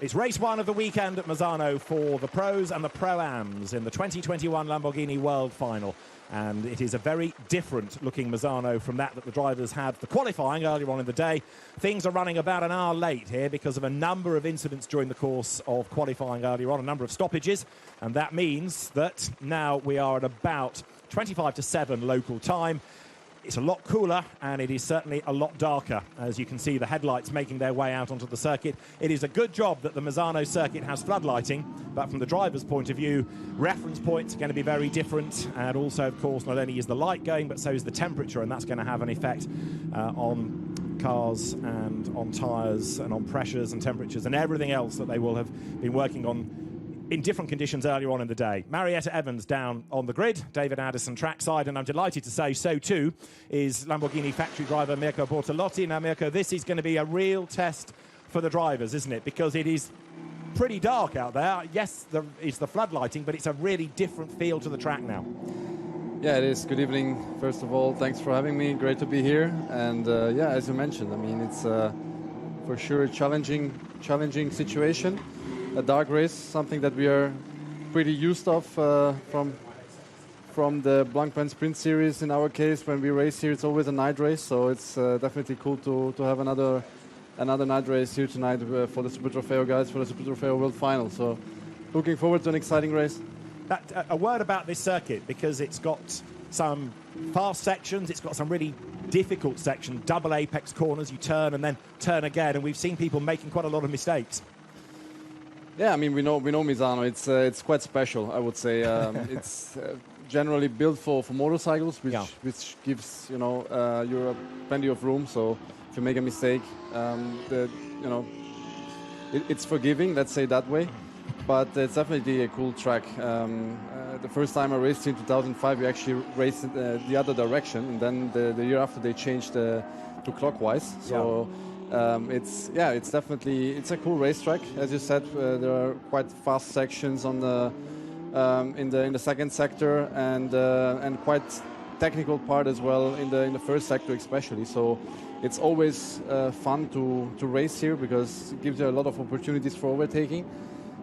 It's race one of the weekend at Misano for the pros and the pro-ams in the 2021 Lamborghini World Final. And it is a very different looking Misano from that the drivers had for qualifying earlier on in the day. Things are running about an hour late here because of a number of incidents during the course of qualifying earlier on, a number of stoppages. And that means that now we are at about 25 to 7 local time. It's a lot cooler and it is certainly a lot darker. As you can see, the headlights making their way out onto the circuit. It is a good job that the Misano circuit has floodlighting, but from the driver's point of view, reference points are going to be very different. And also, of course, not only is the light going, but so is the temperature, and that's going to have an effect on cars and on tyres and on pressures and temperatures and everything else that they will have been working on in different conditions earlier on in the day. Marietta Evans down on the grid, David Addison trackside, and I'm delighted to say so too is Lamborghini factory driver Mirko Bortolotti. Now, Mirko, this is going to be a real test for the drivers, isn't it? Because it is pretty dark out there. Yes, there is the floodlighting, but it's a really different feel to the track now. Yeah, it is. Good evening. First of all, thanks for having me. Great to be here. And yeah, as you mentioned, I mean, it's for sure a challenging situation. A dark race, something that we are pretty used of from the Blancpain Sprint Series. In our case, when we race here, it's always a night race, so it's definitely cool to have another night race here tonight for the Super Trofeo guys, for the Super Trofeo World Final. So looking forward to an exciting race. A word about this circuit, because it's got some fast sections, it's got some really difficult sections, double apex corners, you turn and then turn again, and we've seen people making quite a lot of mistakes. Yeah, I mean, we know Misano. It's quite special, I would say. It's generally built for motorcycles, which gives you plenty of room. So if you make a mistake, it's forgiving. Let's say that way. But it's definitely a cool track. The first time I raced in 2005, we actually raced the other direction, and then the year after they changed to clockwise. So. It's definitely a cool racetrack. As you said, there are quite fast sections on the in the second sector and quite technical part as well in the first sector especially. So it's always fun to race here because it gives you a lot of opportunities for overtaking.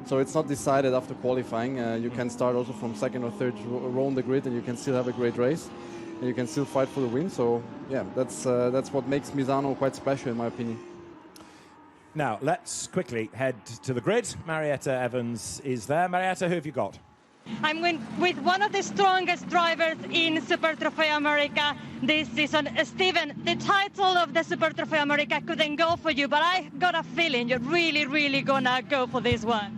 So it's not decided after qualifying. You can start also from second or third row on the grid, and you can still have a great race. And you can still fight for the win. So yeah, that's what makes Misano quite special in my opinion. Now let's quickly head to the grid. Marietta Evans is there. Marietta, who have you got? I'm with one of the strongest drivers in Super Trofeo America this season. Steven, the title of the Super Trofeo America couldn't go for you, but I got a feeling you're really gonna go for this one.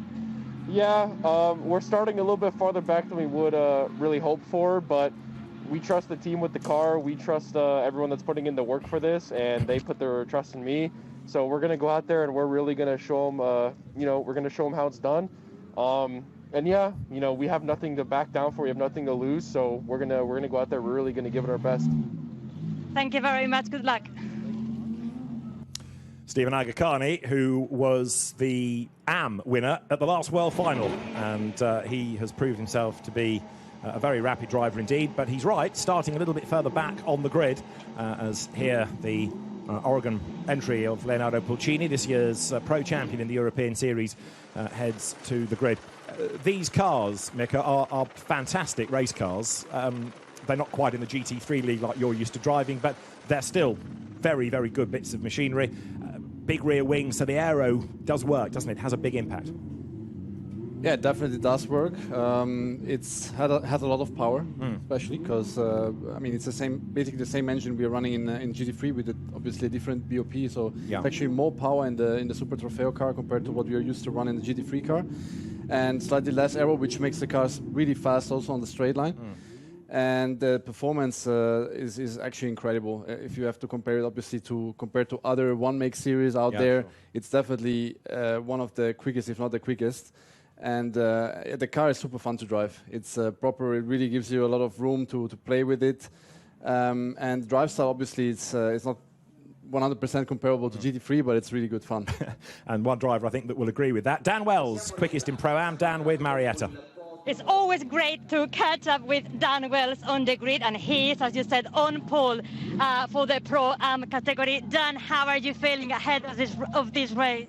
Yeah, we're starting a little bit farther back than we would really hope for, but we trust the team with the car. We trust everyone that's putting in the work for this, and they put their trust in me. So we're going to go out there and we're really going to show them, we're going to show them how it's done. And yeah, we have nothing to back down for. We have nothing to lose. So we're going to go out there. We're really going to give it our best. Thank you very much. Good luck. Stephen Aguikarni, who was the AM winner at the last World Final. And he has proved himself to be a very rapid driver indeed, but he's right, starting a little bit further back on the grid, as here the Oregon entry of Leonardo Pulcini, this year's pro champion in the European Series, heads to the grid. These cars, Mika, are fantastic race cars. They're not quite in the GT3 league like you're used to driving, but they're still very good bits of machinery. Big rear wings, so the aero does work, doesn't it? It has a big impact. Yeah, it definitely does work. It's has a lot of power, especially because I mean it's basically the same engine we're running in GT3 with obviously a different BOP. So it's actually more power in the Super Trofeo car compared to what we are used to run in the GT3 car, and slightly less aero, which makes the cars really fast also on the straight line. And the performance is actually incredible. If you have to compare it, obviously, compared to other one-make series out there, sure. It's definitely one of the quickest, if not the quickest. And the car is super fun to drive. It's proper. It really gives you a lot of room to play with it. And drive style, obviously, it's not 100% comparable to GT3, but it's really good fun. And one driver, I think, that will agree with that. Dan Wells, quickest in Pro-Am. Dan with Marietta. It's always great to catch up with Dan Wells on the grid, and he is, as you said, on pole for the Pro-Am category. Dan, how are you feeling ahead of this race?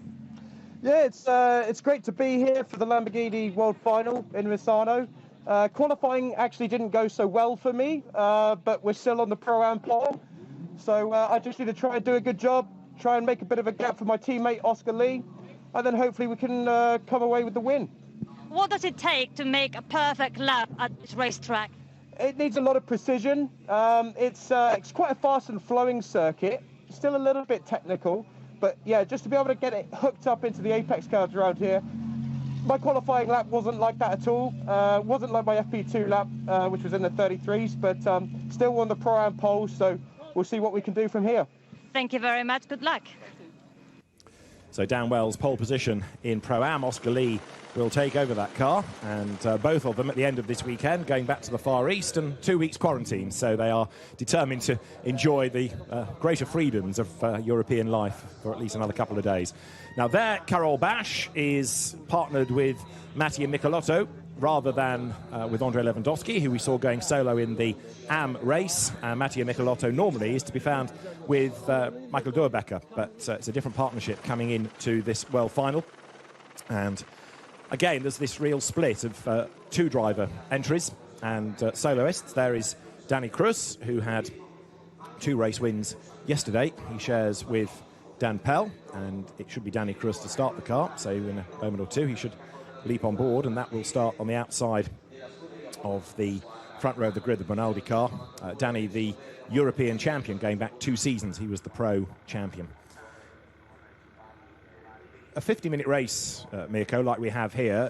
Yeah, it's great to be here for the Lamborghini World Final in Misano. Qualifying actually didn't go so well for me, but we're still on the Pro-Am pole. So I just need to try and do a good job, try and make a bit of a gap for my teammate Oscar Lee, and then hopefully we can come away with the win. What does it take to make a perfect lap at this racetrack? It needs a lot of precision. It's quite a fast and flowing circuit, still a little bit technical. But yeah, just to be able to get it hooked up into the apex curves around here. My qualifying lap wasn't like that at all. Wasn't like my FP2 lap, which was in the 33s, but still on the Pro-Am pole, so we'll see what we can do from here. Thank you very much. Good luck. So Dan Wells, pole position in Pro-Am. Oscar Lee will take over that car, and both of them at the end of this weekend going back to the Far East and 2 weeks quarantine, so they are determined to enjoy the greater freedoms of European life for at least another couple of days. Now there, Karol Bash is partnered with Mattia Michelotto rather than with Andrei Lewandowski, who we saw going solo in the AM race. Mattia Michelotto normally is to be found with Michael Doerbeker, but it's a different partnership coming into this World Final. And again, there's this real split of two driver entries and soloists. There is Danny Cruz, who had 2 race wins yesterday. He shares with Dan Pell, and it should be Danny Cruz to start the car. So in a moment or two, he should leap on board, and that will start on the outside of the front row of the grid, the Bonaldi car. Danny, the European champion, going back 2 seasons. He was the pro champion. A 50-minute race, Mirko, like we have here,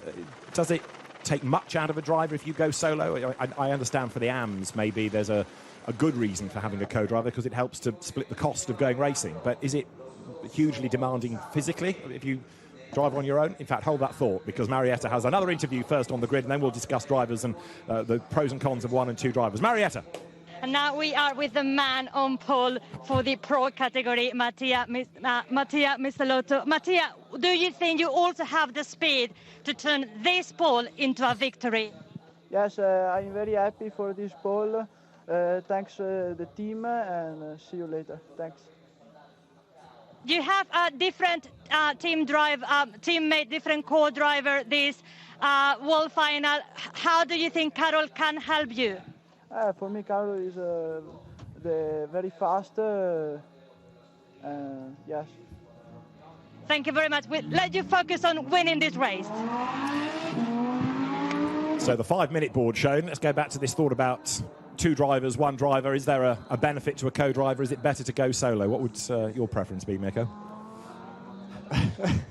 does it take much out of a driver if you go solo? I understand for the AMs maybe there's a good reason for having a co-driver because it helps to split the cost of going racing, but is it hugely demanding physically if you drive on your own? In fact, hold that thought, because Marietta has another interview first on the grid, and then we'll discuss drivers and the pros and cons of 1 and 2 drivers. Marietta. And now we are with the man on pole for the pro category, Mattia Michelotto. Mattia, do you think you also have the speed to turn this pole into a victory? Yes, I'm very happy for this pole. Thanks the team, and see you later. Thanks. You have a different teammate, different co-driver this World Final. How do you think Karol can help you? For me, Karol is very fast. Yes. Thank you very much. We'll let you focus on winning this race. So the 5-minute board shown. Let's go back to this thought about 2 drivers, 1 driver. Is there a benefit to a co-driver? Is it better to go solo? What would your preference be, Mirko? I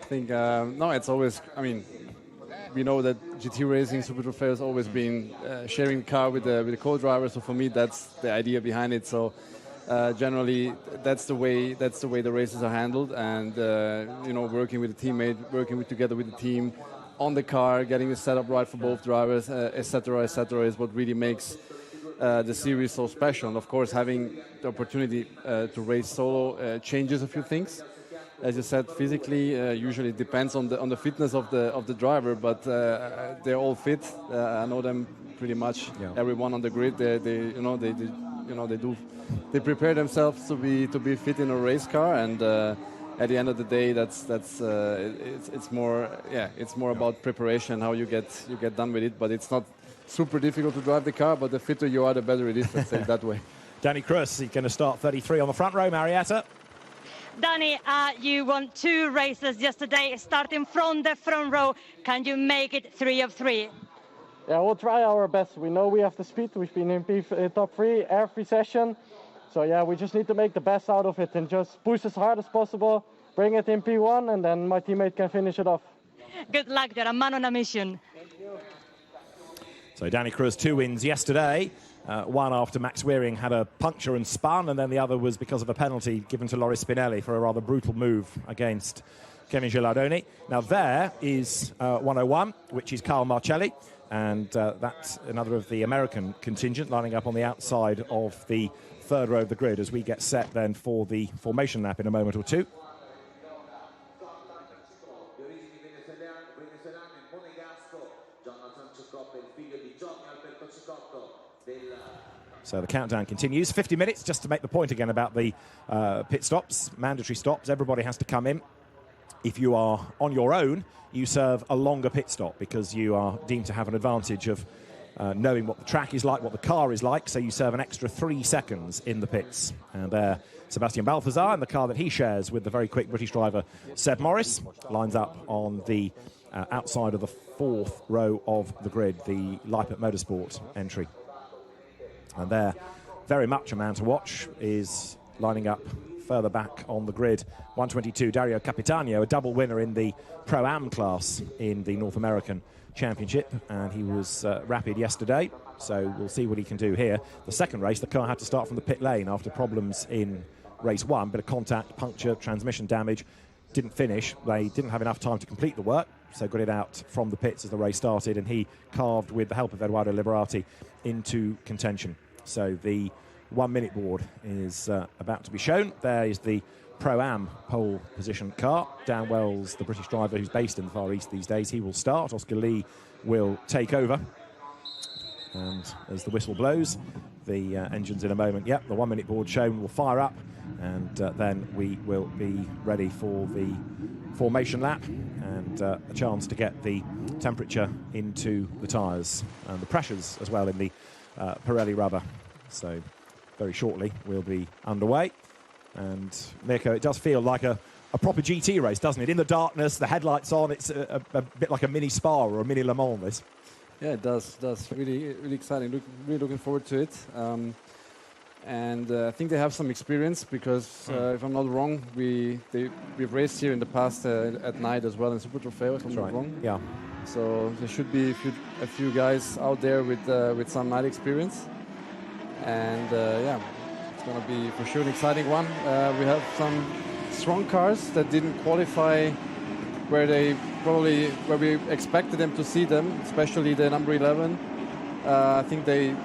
think, no, it's always, I mean, we know that GT racing, Super Trofeo has always been sharing the car with the co-driver. So for me, that's the idea behind it. So generally, that's the way the races are handled. And, you know, working with a teammate, together with the team on the car, getting the setup right for both drivers, etc., is what really makes the series so special. And of course, having the opportunity to race solo changes a few things. As you said, physically, usually it depends on the fitness of the driver, but they're all fit. I know them pretty much. Yeah. Everyone on the grid, they prepare themselves to be fit in a race car, and at the end of the day, it's more about preparation, how you get done with it. But it's not super difficult to drive the car, but the fitter you are, the better it is. Let's say it that way. Danny Cruz, he's going to start 33 on the front row. Marietta. Danny, you won 2 races yesterday, starting from the front row. Can you make it 3 of 3? Yeah, we'll try our best. We know we have the speed. We've been in top 3 every session. So yeah, we just need to make the best out of it and just push as hard as possible, bring it in P1, and then my teammate can finish it off. Good luck. You're a man on a mission. Thank you. So Danny Cruz, 2 wins yesterday. One after Max Weering had a puncture and spun, and then the other was because of a penalty given to Loris Spinelli for a rather brutal move against Kevin Gilardoni. Now there is 101, which is Carl Marcelli, and that's another of the American contingent lining up on the outside of the 3rd row of the grid as we get set then for the formation lap in a moment or two. So the countdown continues. 50 minutes, just to make the point again about the pit stops, mandatory stops. Everybody has to come in If you are on your own, you serve a longer pit stop because you are deemed to have an advantage of knowing what the track is like, what the car is like, so you serve an extra 3 seconds in the pits. And there, Sebastian Balthazar, in the car that he shares with the very quick British driver Seb Morris, lines up on the outside of the 4th row of the grid, the Leipert Motorsport entry. And there, very much a man to watch, is lining up further back on the grid. 122, Dario Capitanio, a double winner in the Pro-Am class in the North American Championship, and he was rapid yesterday, so we'll see what he can do here. The second race, the car had to start from the pit lane after problems in race 1, bit of contact, puncture, transmission damage, didn't finish. They didn't have enough time to complete the work, so got it out from the pits as the race started, and he carved, with the help of Edoardo Liberati, into contention. So the 1 minute board is about to be shown. There is the Pro-Am pole position car. Dan Wells, the British driver who's based in the Far East these days, he will start. Oscar Lee will take over. And as the whistle blows, the engine's in a moment. Yep, the 1 minute board shown will fire up, and then we will be ready for the formation lap and a chance to get the temperature into the tyres and the pressures as well in the Pirelli rubber. So very shortly we'll be underway. And Mirko, it does feel like a proper GT race, doesn't it? In the darkness, the headlights on, it's a bit like a mini Spa or a mini Le Mans, this. Yeah, it does. Really, really exciting. Really looking forward to it. And I think they have some experience because, if I'm not wrong, we've raced here in the past at night as well in Super Trofeo, if I'm not wrong. Yeah. So there should be a few guys out there with some night experience. And yeah, it's going to be for sure an exciting one. We have some strong cars that didn't qualify where we expected them to see them, especially the number 11. I think they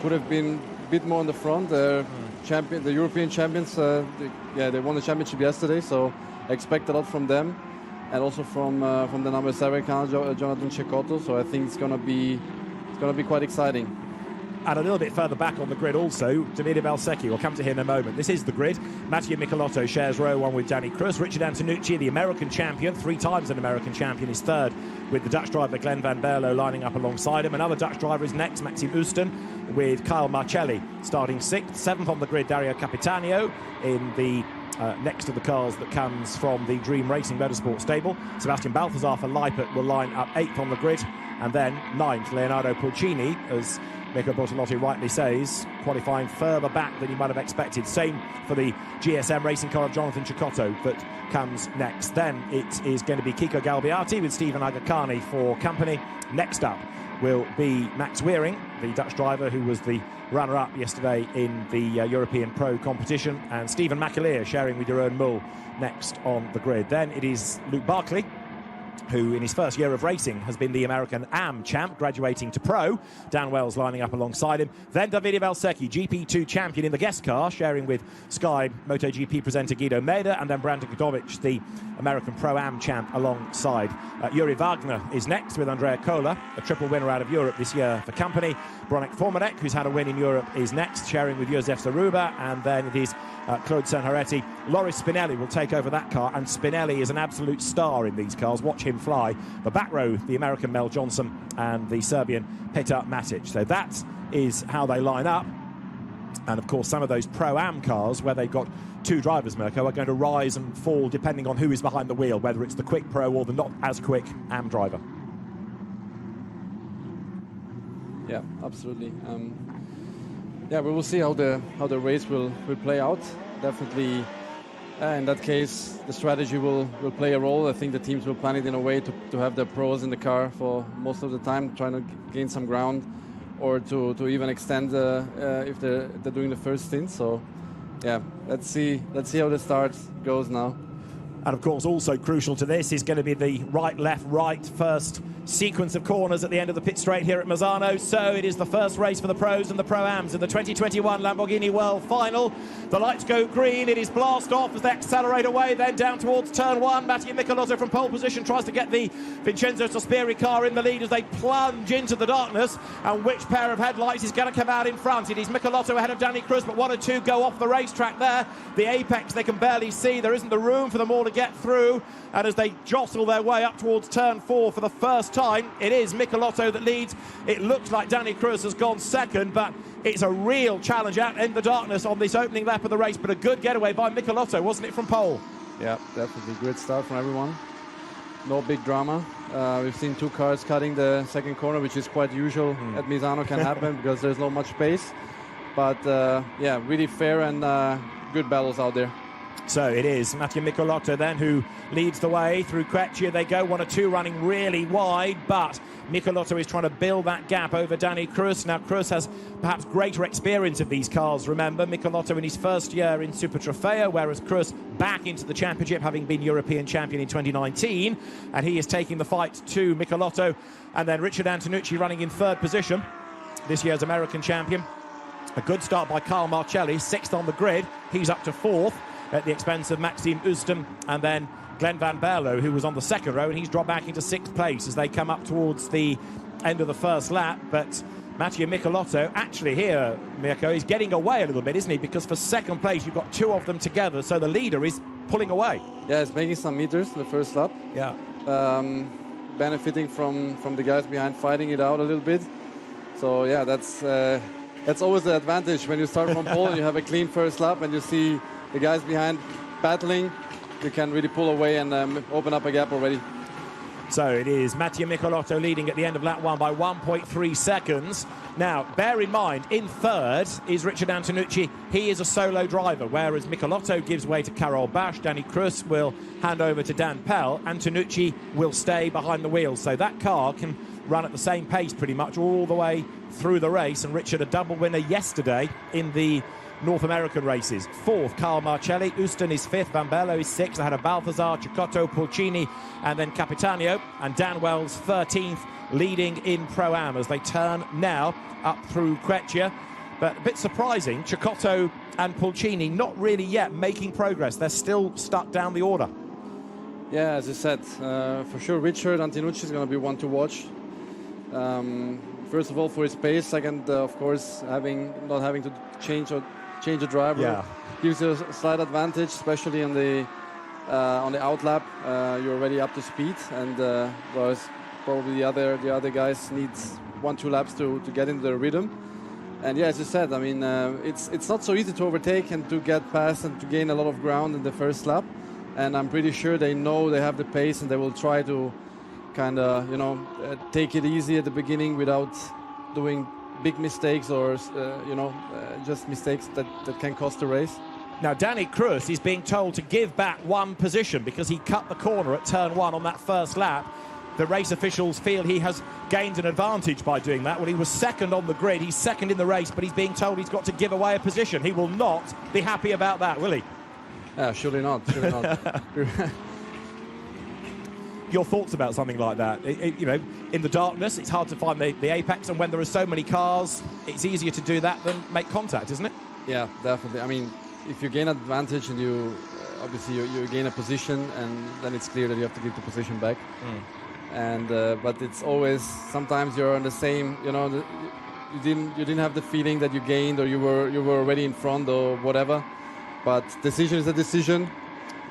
could have been a bit more on the front. The European champions, they won the championship yesterday, so I expect a lot from them, and also from the number 7 car, Jonathan Cecotto. So I think it's gonna be quite exciting. And a little bit further back on the grid also, Davide Valsecchi. We'll come to him in a moment. This is the grid. Mattia Michelotto shares row 1 with Danny Cruz. Richard Antonucci, the American champion, 3 times an American champion, is third with the Dutch driver Glenn van Berlo lining up alongside him. Another Dutch driver is next, Maxime Oesten, with Kyle Marcelli starting 6th. 7th on the grid, Dario Capitanio in the next to the cars that comes from the Dream Racing Motorsport stable. Sebastian Balthazar for Leipert will line up 8th on the grid. And then 9th, Leonardo Pulcini, as Mirko Bortolotti rightly says, qualifying further back than you might have expected. Same for the GSM racing car of Jonathan Cecotto that comes next. Then it is going to be Kiko Galbiati with Stephen Aguikarni for company. Next up will be Max Weering, the Dutch driver who was the runner-up yesterday in the European Pro competition, and Stephen McAleer sharing with Jeroen Mull next on the grid. Then it is Luke Barkley, who in his first year of racing has been the American AM champ, graduating to Pro. Dan Wells lining up alongside him. Then Davide Valsecchi, GP2 champion in the guest car, sharing with Sky MotoGP presenter Guido Meda, and then Brandon Godovic, the American Pro-Am champ, alongside. Yuri Wagner is next with Andrea Cola, a triple winner out of Europe this year for company. Bronek Formanek, who's had a win in Europe, is next, sharing with Josef Zaruba, and then it is Claude Sanharetti. Loris Spinelli will take over that car, and Spinelli is an absolute star in these cars. Watch him fly. The back row, the American Mel Johnson and the Serbian Petar Matic. So that is how they line up. And of course, some of those Pro-Am cars where they've got 2 drivers, Mirko, are going to rise and fall depending on who is behind the wheel, whether it's the quick Pro or the not as quick Am driver. Yeah, absolutely. Yeah, we will see how the race will play out. Definitely, in that case, the strategy will play a role. I think the teams will plan it in a way to have their pros in the car for most of the time, trying to gain some ground, or to even extend if they're doing the first stint. So, yeah, let's see how the start goes now. And of course, also crucial to this is going to be the right, left, right first sequence of corners at the end of the pit straight here at Misano. So it is the first race for the pros and the Pro-Ams in the 2021 Lamborghini World Final. The lights go green. It is blast off as they accelerate away, then down towards turn 1. Mattia Michelotto from pole position tries to get the Vincenzo Sospiri car in the lead as they plunge into the darkness. And which pair of headlights is going to come out in front? It is Michelotto ahead of Danny Cruz, but 1 or 2 go off the racetrack there. The apex they can barely see. There isn't the room for them all to get through. And as they jostle their way up towards turn 4 for the first time, it is Michelotto that leads. It looks like Danny Cruz has gone second, but it's a real challenge out in the darkness on this opening lap of the race. But a good getaway by Michelotto, wasn't it, from pole? Yeah, definitely. Great start from everyone. No big drama. We've seen 2 cars cutting the second corner, which is quite usual at Misano, can happen because there's not much space. But yeah, really fair and good battles out there. So it is Mattia Michelotto then who leads the way through Quechia. They go 1 or 2 running really wide, but Michelotto is trying to build that gap over Danny Cruz. Now Cruz has perhaps greater experience of these cars, remember. Michelotto in his first year in Super Trofeo, whereas Cruz back into the championship, having been European champion in 2019. And he is taking the fight to Michelotto. And then Richard Antonucci running in 3rd position, this year's American champion. A good start by Karl Marcelli, 6th on the grid. He's up to 4th. At the expense of Maxime Usten, and then Glenn Van Berlo, who was on the 2nd row, and he's dropped back into 6th place as they come up towards the end of the first lap. But Mattia Michelotto, actually here, Mirko, is getting away a little bit, isn't he? Because for 2nd place, you've got 2 of them together, so the leader is pulling away. Yeah, it's making some meters in the first lap. Yeah. Benefiting from the guys behind, fighting it out a little bit. So yeah, that's always the advantage when you start from pole and you have a clean first lap and you see the guys behind battling. You can really pull away and open up a gap already. So it is Mattia Michelotto leading at the end of lap 1 by 1.3 seconds. Now, bear in mind, in 3rd is Richard Antonucci. He is a solo driver, whereas Michelotto gives way to Karol Basch. Danny Cruz will hand over to Dan Pell. Antonucci will stay behind the wheel. So that car can run at the same pace pretty much all the way through the race. And Richard, a double winner yesterday in the North American races. 4th, Karl Marcelli. Usten is 5th. Van Berlo is 6th. Ahead of Balthazar, Cecotto, Pulcini, and then Capitanio. And Dan Wells 13th, leading in Pro-Am as they turn now up through Quechia. But a bit surprising, Cecotto and Pulcini not really yet making progress. They're still stuck down the order. Yeah, as I said, for sure Richard Antonucci is going to be one to watch. First of all, for his pace. Second, of course, not having to change a driver gives you a slight advantage, especially on the outlap. You're already up to speed, and whereas probably the other guys need 1-2 laps to get into the rhythm. And yeah, as you said, I mean, it's not so easy to overtake and to get past and to gain a lot of ground in the first lap. And I'm pretty sure they know they have the pace, and they will try to kind of, take it easy at the beginning without doing big mistakes or, just mistakes that can cost the race. Now, Danny Cruz is being told to give back 1 position because he cut the corner at turn 1 on that first lap. The race officials feel he has gained an advantage by doing that. Well, he was 2nd on the grid. He's 2nd in the race, but he's being told he's got to give away a position. He will not be happy about that, will he? Yeah, surely not. Surely not. Your thoughts about something like that? In the darkness, it's hard to find the apex, and when there are so many cars, it's easier to do that than make contact, isn't it? Yeah, definitely. I mean, if you gain advantage and you obviously you gain a position, and then it's clear that you have to give the position back. And but it's always sometimes you're on the same. You didn't have the feeling that you gained or you were already in front or whatever. But decision is a decision.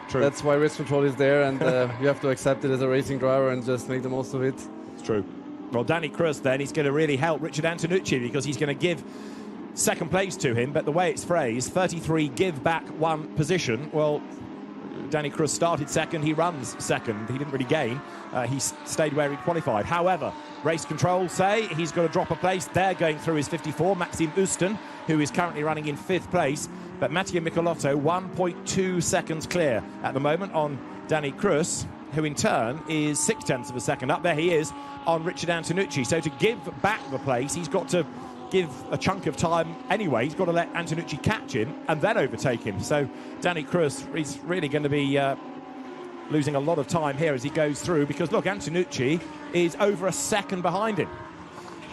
True. That's why race control is there, and you have to accept it as a racing driver and just make the most of it. It's true. Well, Danny Cruz then, he's going to really help Richard Antonucci because he's going to give 2nd place to him. But the way it's phrased, 33 give back 1 position. Well, Danny Cruz started 2nd, he runs 2nd. He didn't really gain. He stayed where he qualified. However, race control say he's got to drop a place. They're going through his 54, Maxime Usten, who is currently running in 5th place. But Mattia Michelotto 1.2 seconds clear at the moment on Danny Cruz, who in turn is 0.6 of a second up. There he is on Richard Antonucci. So to give back the place, he's got to give a chunk of time anyway. He's got to let Antonucci catch him and then overtake him. So Danny Cruz is really going to be losing a lot of time here as he goes through, because look, Antonucci is over a second behind him.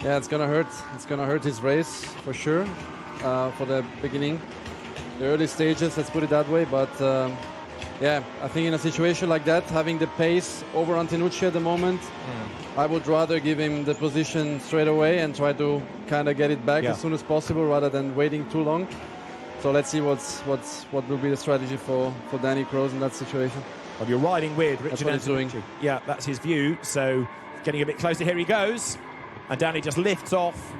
Yeah, it's going to hurt. It's going to hurt his race for sure for the beginning. The early stages, let's put it that way. But yeah, I think in a situation like that, having the pace over Antonucci at the moment, I would rather give him the position straight away and try to kind of get it back as soon as possible rather than waiting too long. So let's see what will be the strategy for Danny Cruz in that situation. Well, you're riding with Richard what he's doing. Antonucci. Yeah, that's his view. So getting a bit closer. Here he goes. And Danny just lifts off,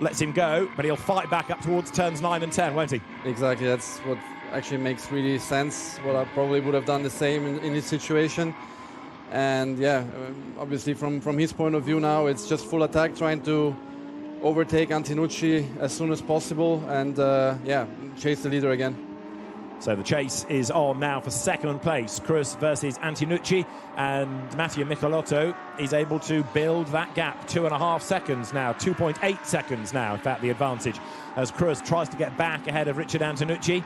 lets him go, but he'll fight back up towards turns 9 and 10, won't he? Exactly, that's what actually makes really sense. What I probably would have done the same in this situation. And yeah, obviously from his point of view now, it's just full attack, trying to overtake Antonucci as soon as possible and yeah, chase the leader again. So the chase is on now for second place. Cruz versus Antonucci, and Mattia Michelotto is able to build that gap. 2.5 seconds now, 2.8 seconds now, in fact, the advantage, as Cruz tries to get back ahead of Richard Antonucci.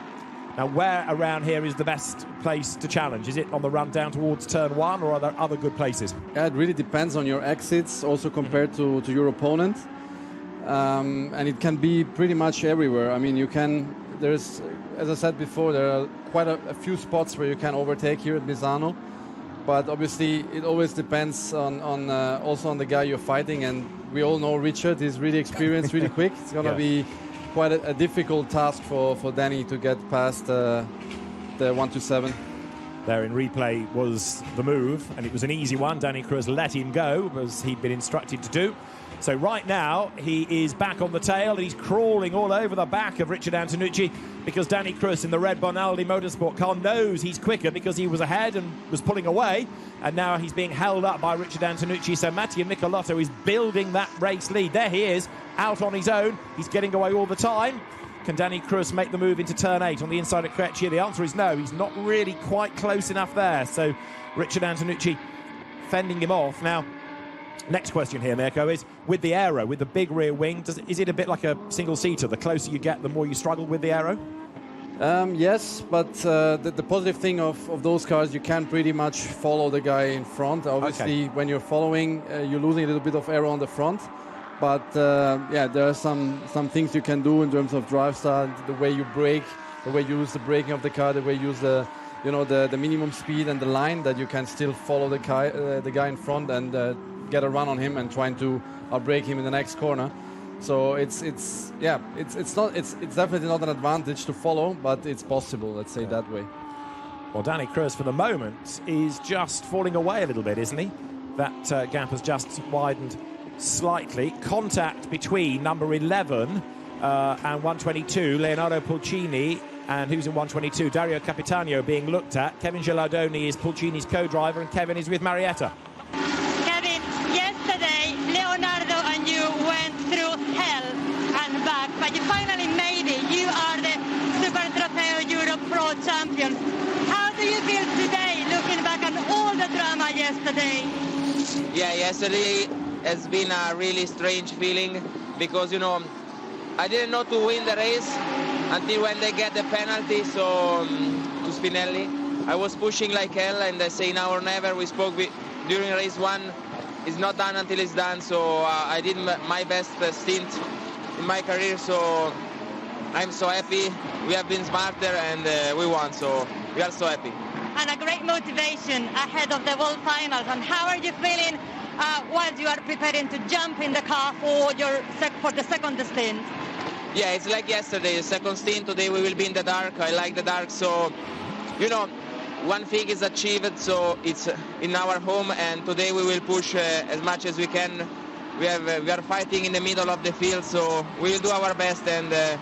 Now, where around here is the best place to challenge? Is it on the run down towards turn 1, or are there other good places? Yeah, it really depends on your exits, also compared to your opponent. And it can be pretty much everywhere. I mean, you can, there's, as I said before, there are quite a few spots where you can overtake here at Misano. But obviously, it always depends on also on the guy you're fighting. And we all know Richard is really experienced, really quick. It's going to be quite a difficult task for Danny to get past the 127. There in replay was the move, and it was an easy one. Danny Cruz let him go, as he'd been instructed to do. So right now, he is back on the tail, and he's crawling all over the back of Richard Antonucci, because Danny Cruz in the red Bonaldi Motorsport car knows he's quicker because he was ahead and was pulling away, and now he's being held up by Richard Antonucci. So Mattia Michelotto is building that race lead. There he is, out on his own. He's getting away all the time. Can Danny Cruz make the move into turn 8 on the inside of Creccia? The answer is no. He's not really quite close enough there. So Richard Antonucci fending him off. Now, next question here, Mirko, is with the aero, with the big rear wing, is it a bit like a single-seater? The closer you get, the more you struggle with the aero? Yes, but the positive thing of those cars, you can pretty much follow the guy in front. Obviously, when you're following, you're losing a little bit of aero on the front. But yeah, there are some things you can do in terms of drive style, the way you brake, the way you use the braking of the car, the way you use the minimum speed and the line, that you can still follow the guy in front and get a run on him and trying to outbrake him in the next corner. So it's definitely not an advantage to follow, but it's possible, let's say that way. Well, Danny Cruz for the moment is just falling away a little bit, isn't he? That gap has just widened slightly. Contact between number 11 and 122, Leonardo Pulcini, and who's in 122, Dario Capitano, being looked at. Kevin Gilardoni is Pulcini's co-driver, and Kevin is with Marietta. Kevin, yesterday Leonardo and you went through hell and back, but you finally made it. You are the Super Trofeo Europe Pro champion. How do you feel today, looking back on all the drama yesterday? Yeah, yesterday has been a really strange feeling because, you know, I didn't know to win the race until when they get the penalty, so to Spinelli. I was pushing like hell, and I say now or never. We spoke during race 1. It's not done until it's done, so I did my best stint in my career, so I'm so happy. We have been smarter and we won, so we are so happy. And a great motivation ahead of the World Finals. And how are you feeling while you are preparing to jump in the car for the second stint? Yeah, it's like yesterday, the second stint. Today we will be in the dark. I like the dark, so, you know, one thing is achieved, so it's in our home, and today we will push as much as we can. We are fighting in the middle of the field, so we will do our best, and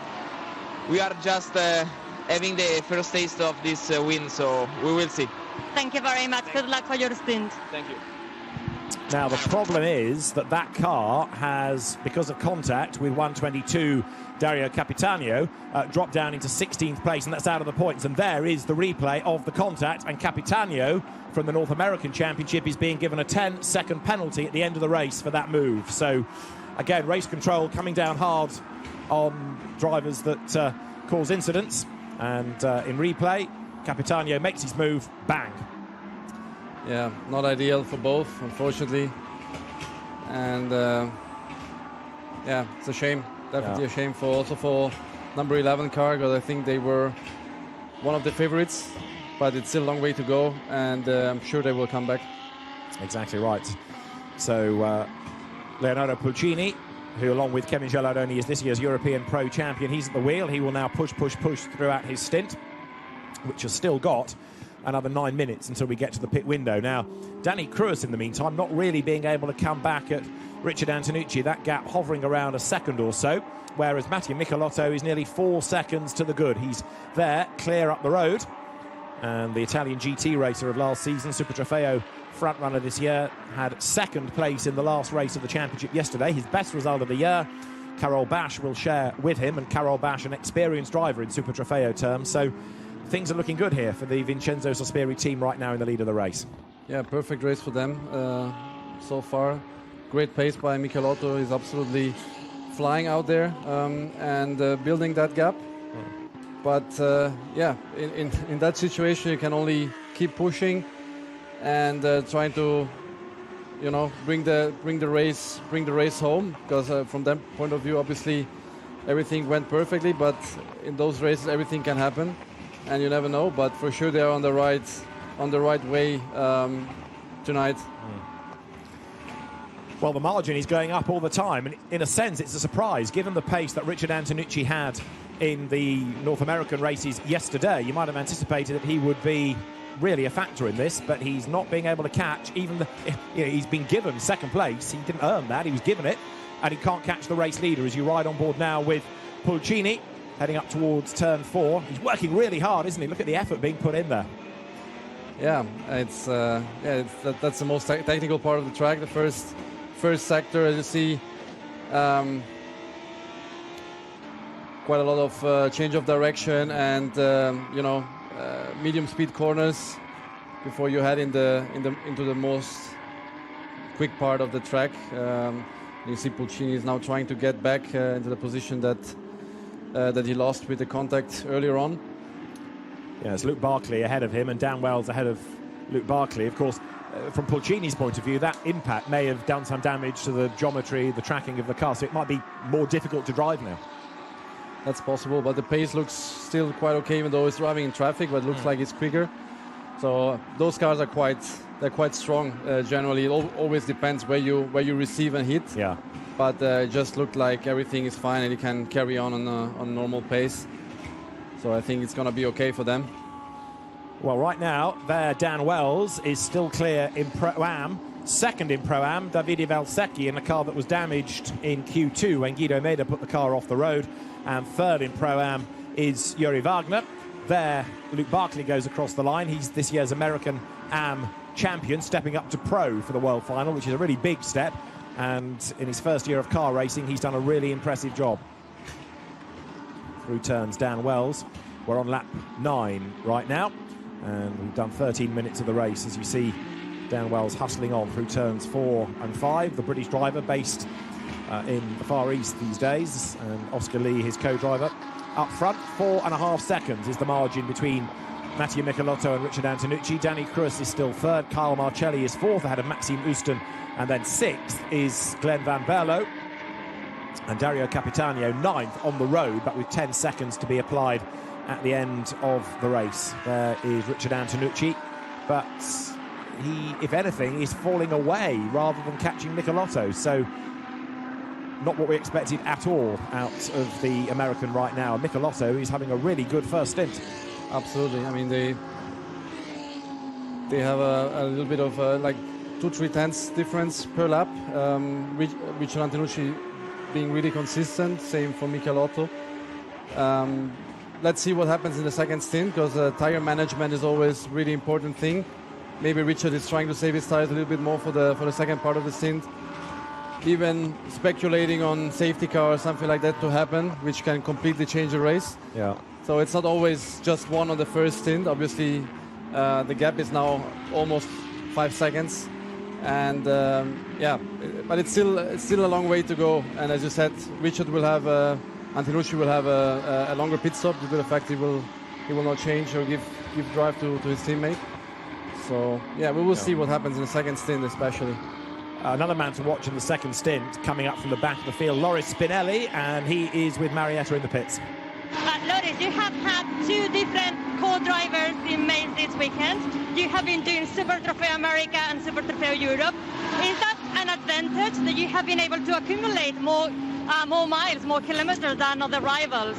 we are just having the first taste of this win, so we will see. Thank you very much. Good luck for your stint. Thank you. Now, the problem is that car has, because of contact with 122 Dario Capitano, dropped down into 16th place, and that's out of the points. And there is the replay of the contact, and Capitano from the North American Championship is being given a 10-second penalty at the end of the race for that move. So, again, race control coming down hard on drivers that cause incidents. And in replay, Capitano makes his move, bang. Yeah, not ideal for both, unfortunately. And yeah, it's a shame. Definitely a shame for number 11 car, because I think they were one of the favorites, but it's still a long way to go, and I'm sure they will come back. Exactly right. So Leonardo Pulcini, who along with Kevin Gilardoni is this year's European Pro Champion, he's at the wheel. He will now push throughout his stint, which has still got another 9 minutes until we get to the pit window. Now, Danny Cruz, in the meantime, not really being able to come back at Richard Antonucci, that gap hovering around a second or so, whereas Mattia Michelotto is nearly 4 seconds to the good. He's there, clear up the road. And the Italian GT racer of last season, Super Trofeo front runner this year, had second place in the last race of the championship yesterday. His best result of the year. Karol Bash will share with him, and Karol Bash, an experienced driver in Super Trofeo terms. So things are looking good here for the Vincenzo Sospiri team right now in the lead of the race. Yeah, perfect race for them so far. Great pace by Michelotto. He's absolutely flying out there and building that gap. But yeah, in that situation, you can only keep pushing and trying to, you know, bring the race home. Because from that point of view, obviously, everything went perfectly. But in those races, everything can happen, and you never know. But for sure, they are on the right way tonight. Well, the margin is going up all the time, and in a sense, it's a surprise given the pace that Richard Antonucci had in the North American races yesterday. You might have anticipated that he would be really a factor in this, but he's not being able to catch even the, you know, he's been given second place. He didn't earn that, he was given it, and he can't catch the race leader as you ride on board now with Pulcini heading up towards turn 4. He's working really hard, isn't he? Look at the effort being put in there. Yeah, that's the most technical part of the track. The first sector, as you see, quite a lot of change of direction and medium speed corners before you head into the most quick part of the track. You see Pulcini is now trying to get back into the position that he lost with the contact earlier on. Yes, Luke Barkley ahead of him and Dan Wells ahead of Luke Barkley. Of course, from Pulcini's point of view, that impact may have done some damage to the geometry, the tracking of the car, so it might be more difficult to drive now. That's possible, but the pace looks still quite okay, even though it's driving in traffic, but it looks like it's quicker. So those cars are quite strong generally. It always depends where you receive and hit. Yeah. But it just looked like everything is fine and you can carry on normal pace. So I think it's going to be okay for them. Well, right now, there Dan Wells is still clear in Pro-Am. Second in Pro-Am, Davide Valsecchi in a car that was damaged in Q2 when Guido Meda put the car off the road. And third in Pro-Am is Yuri Wagner. There, Luke Barkley goes across the line. He's this year's American Am champion, stepping up to Pro for the World Final, which is a really big step. And in his first year of car racing, he's done a really impressive job. Through turns Dan Wells. We're on lap 9 right now. And we've done 13 minutes of the race, as you see Dan Wells hustling on through turns 4 and 5. The British driver based in the Far East these days, and Oscar Lee, his co-driver. Up front, 4.5 seconds is the margin between Mattia Michelotto and Richard Antonucci. Danny Cruz is still third. Kyle Marcelli is fourth ahead of Maxime Ouston. And then sixth is Glenn Van Berlo. And Dario Capitanio ninth on the road, but with 10 seconds to be applied at the end of the race. There is Richard Antonucci, but he, if anything, is falling away rather than catching Michelotto. So not what we expected at all out of the American right now. Michelotto is having a really good first stint. Absolutely. I mean, they have a little bit of like 2-3 tenths difference per lap. Richard Antonucci being really consistent. Same for Michelotto. Let's see what happens in the second stint, because tire management is always really important thing. Maybe Richard is trying to save his tires a little bit more for the second part of the stint. Even speculating on safety car or something like that to happen, which can completely change the race. Yeah. So it's not always just one on the first stint. Obviously, the gap is now almost 5 seconds, and yeah, but it's still a long way to go. And as you said, Richard will have Antonucci will have a longer pit stop due to the fact he will not change or give drive to his teammate. So yeah, we will see what happens in the second stint, especially. Another man to watch in the second stint, coming up from the back of the field, Loris Spinelli, and he is with Marietta in the pits. Loris, you have had 2 different co-drivers in Mainz this weekend. You have been doing Super Trofeo America and Super Trofeo Europe. Is that an advantage that you have been able to accumulate more miles, more kilometers than other rivals?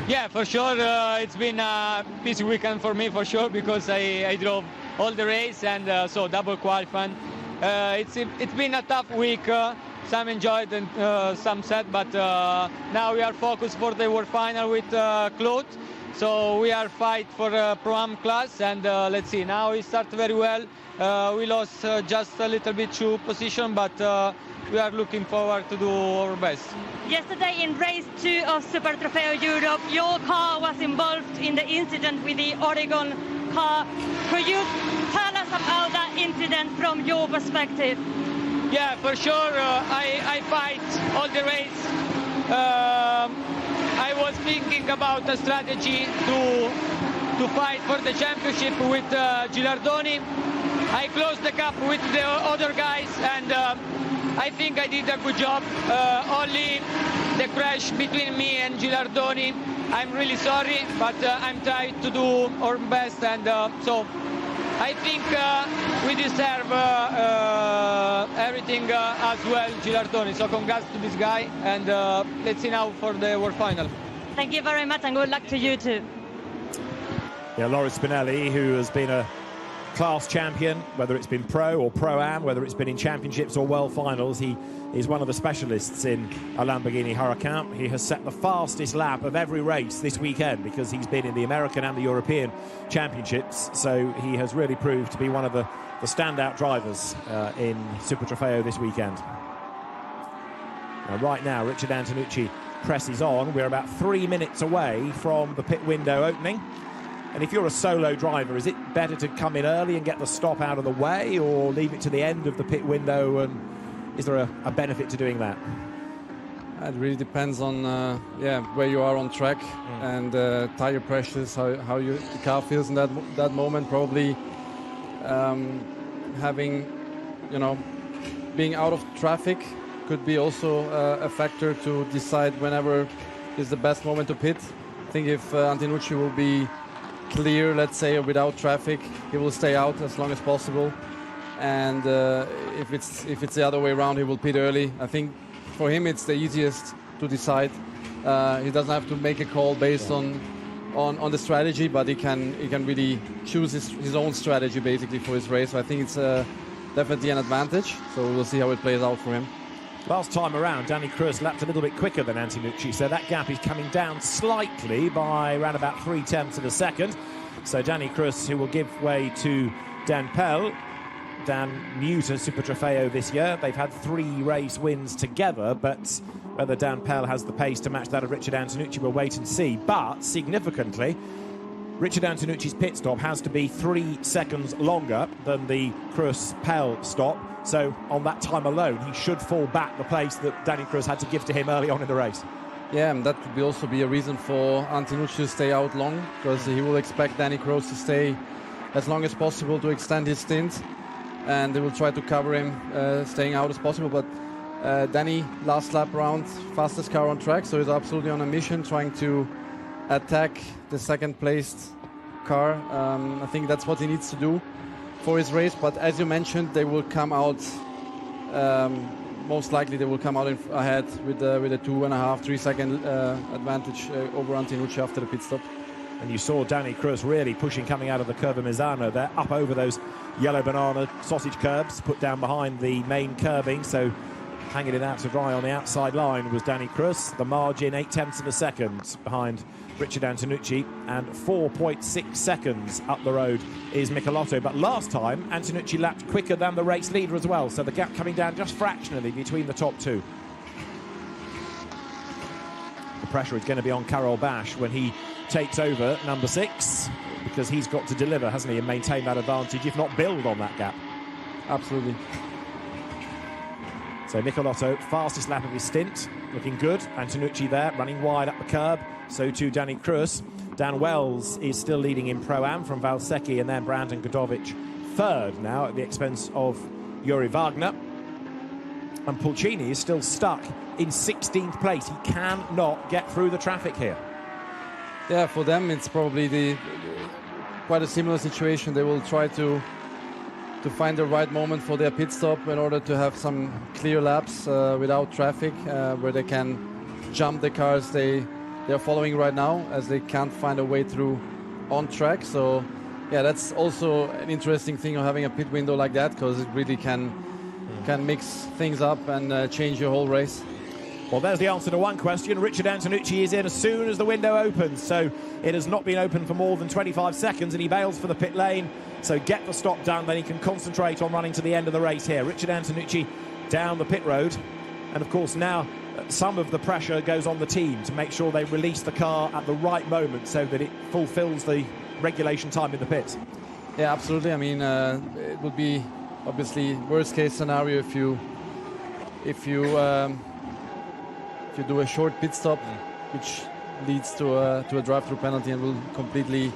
Yeah, for sure. It's been a busy weekend for me, for sure, because I drove all the race and so double qualifying. It's been a tough week. Some enjoyed and some sad, but now we are focused for the World Final with Cruz. So we are fight for Pro-Am class, and let's see. Now we start very well. We lost just a little bit to position, but we are looking forward to do our best. Yesterday in race 2 of Super Trofeo Europe, your car was involved in the incident with the Oregon car. Could you tell us about that incident from your perspective? Yeah, for sure. I fight all the race. I was thinking about a strategy to fight for the championship with Gilardoni. I closed the gap with the other guys, and I think I did a good job. Only the crash between me and Gilardoni, I'm really sorry, but I'm trying to do our best, and so I think we deserve everything as well, Gilardoni. So congrats to this guy, and let's see now for the World Final. Thank you very much, and good luck to you too. Yeah, Loris Spinelli, who has been a class champion, whether it's been pro or pro-am, whether it's been in championships or world finals, he is one of the specialists in a Lamborghini Huracan. He has set the fastest lap of every race this weekend because he's been in the American and the European championships, so he has really proved to be one of the standout drivers in Super Trofeo this weekend. Now, right now, Richard Antonucci presses on. We're about 3 minutes away from the pit window opening. And if you're a solo driver, is it better to come in early and get the stop out of the way, or leave it to the end of the pit window? And is there a benefit to doing that? It really depends on where you are on track and tire pressures, how the car feels in that moment. Probably being out of traffic could be also a factor to decide whenever is the best moment to pit. I think if Antonucci will be clear, let's say, without traffic, he will stay out as long as possible, and if it's the other way around, he will pit early. I think for him it's the easiest to decide. He doesn't have to make a call based on the strategy, but he can really choose his own strategy basically for his race. So I think it's definitely an advantage, so we'll see how it plays out for him. Last time around, Danny Cruz lapped a little bit quicker than Antonucci, so that gap is coming down slightly by around about 0.3 of a second. So Danny Cruz, who will give way to Dan Pell. Dan, new to Super Trofeo this year. They've had 3 race wins together, but whether Dan Pell has the pace to match that of Richard Antonucci, we'll wait and see. But significantly, Richard Antonucci's pit stop has to be 3 seconds longer than the Cruz-Pell stop. So on that time alone, he should fall back the place that Danny Cruz had to give to him early on in the race. Yeah, and that could also be a reason for Antonucci to stay out long, because he will expect Danny Cruz to stay as long as possible to extend his stint, and they will try to cover him staying out as possible. But Danny, last lap round, fastest car on track, so he's absolutely on a mission trying to attack the second placed car. I think that's what he needs to do for his race, but as you mentioned, they will come out most likely they will come out ahead with a 2.5-3 second advantage over Antonucci after the pit stop. And you saw Danny Cruz really pushing coming out of the curve of Misano there, up over those yellow banana sausage curbs, put down behind the main curbing, so hanging it out to dry on the outside line was Danny Cruz. The margin 0.8 of a second behind Richard Antonucci, and 4.6 seconds up the road is Michelotto. But last time, Antonucci lapped quicker than the race leader as well, so the gap coming down just fractionally between the top 2. The pressure is going to be on Karol Bash when he takes over number 6, because he's got to deliver, hasn't he, and maintain that advantage, if not build on that gap. Absolutely. So Michelotto, fastest lap of his stint, looking good. Antonucci there, running wide up the curb. So too Danny Cruz. Dan Wells is still leading in Pro-Am from Valsecchi, and then Brandon Godovic third now at the expense of Yuri Wagner. And Pulcini is still stuck in 16th place. He cannot get through the traffic here. Yeah, for them it's probably quite a similar situation. They will try to find the right moment for their pit stop in order to have some clear laps without traffic, where they can jump the cars they they're following right now, as they can't find a way through on track. So yeah, that's also an interesting thing of having a pit window like that, because it really can mix things up and change your whole race. Well, there's the answer to one question. Richard Antonucci is in as soon as the window opens, so it has not been open for more than 25 seconds, and he bails for the pit lane. So get the stop done, then he can concentrate on running to the end of the race here. Richard Antonucci down the pit road, and of course now some of the pressure goes on the team to make sure they release the car at the right moment so that it fulfills the regulation time in the pits. Yeah, absolutely. I mean, it would be obviously worst case scenario if you do a short pit stop, which leads to a drive-through penalty and will completely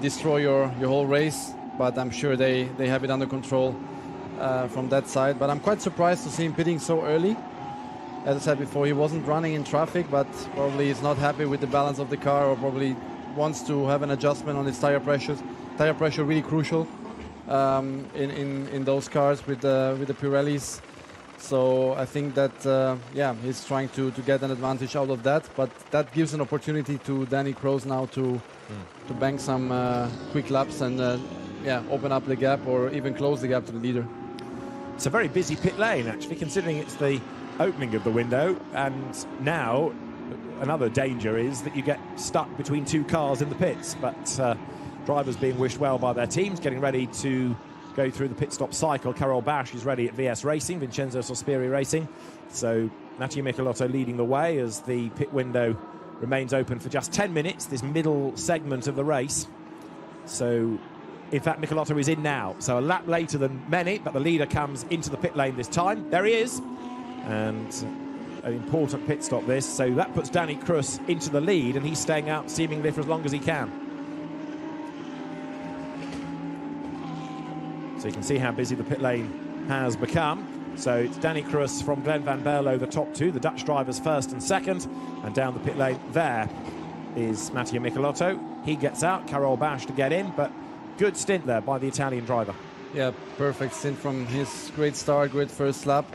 destroy your whole race. But I'm sure they have it under control from that side. But I'm quite surprised to see him pitting so early. As I said before, he wasn't running in traffic, but probably is not happy with the balance of the car, or probably wants to have an adjustment on his tire pressures. Tire pressure really crucial in those cars with the Pirellis. So I think that he's trying to get an advantage out of that, but that gives an opportunity to Danny Cruz now to bank some quick laps and open up the gap or even close the gap to the leader. It's a very busy pit lane, actually, considering it's the opening of the window, and now another danger is that you get stuck between two cars in the pits, but drivers being wished well by their teams, getting ready to go through the pit stop cycle. Karol Bash is ready at VS Racing, Vincenzo Sospiri Racing. So Mattia Michelotto leading the way as the pit window remains open for just 10 minutes, this middle segment of the race. So, in fact, Michelotto is in now. So a lap later than many, but the leader comes into the pit lane this time. There he is. And an important pit stop this. So that puts Danny Cruz into the lead, and he's staying out seemingly for as long as he can. So you can see how busy the pit lane has become. So it's Danny Cruz from Glenn van Berlo, the top two, the Dutch drivers first and second. And down the pit lane there is Mattia Michelotto. He gets out, Karol Bash to get in, but good stint there by the Italian driver. Yeah, perfect stint from his great start, great first lap.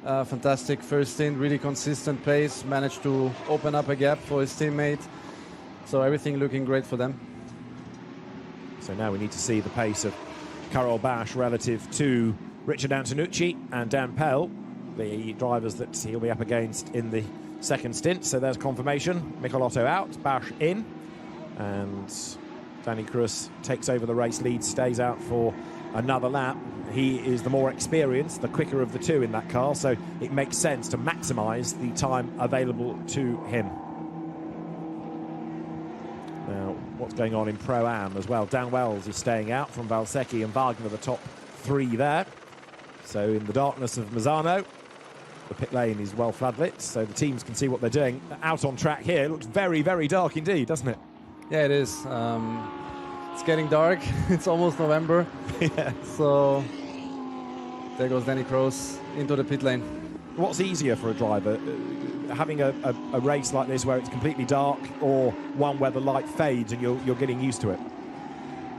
Fantastic first stint, really consistent pace, managed to open up a gap for his teammate. So everything looking great for them. So now we need to see the pace of Karol Bash relative to Richard Antonucci and Dan Pell, the drivers that he'll be up against in the second stint. So there's confirmation. Michelotto out, Bash in, and Danny Cruz takes over the race lead, stays out for another lap. He is the more experienced, the quicker of the two in that car, so it makes sense to maximise the time available to him. Now, what's going on in Pro-Am as well? Dan Wells is staying out from Valsecchi and Wagner, the top three there. So in the darkness of Misano, the pit lane is well floodlit, so the teams can see what they're doing. Out on track here, it looks very, very dark indeed, doesn't it? Yeah, it is. It's getting dark. It's almost November. Yeah. So there goes Danny Cruz into the pit lane. What's easier for a driver, having a race like this where it's completely dark, or one where the light fades and you're getting used to it?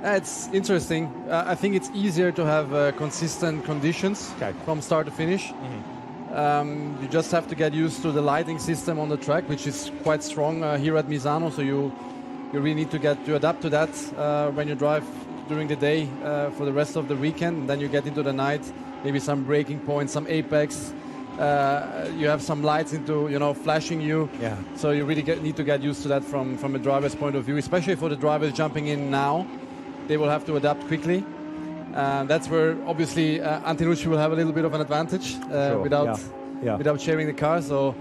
It's interesting. I think it's easier to have consistent conditions from start to finish. Mm-hmm. You just have to get used to the lighting system on the track, which is quite strong here at Misano. So you really need to adapt to that when you drive during the day for the rest of the weekend. And then you get into the night, maybe some braking points, some apex. You have some lights flashing you. Yeah. So you really need to get used to that from a driver's point of view, especially for the drivers jumping in now. They will have to adapt quickly. That's where obviously Antonucci will have a little bit of an advantage without sharing the car. So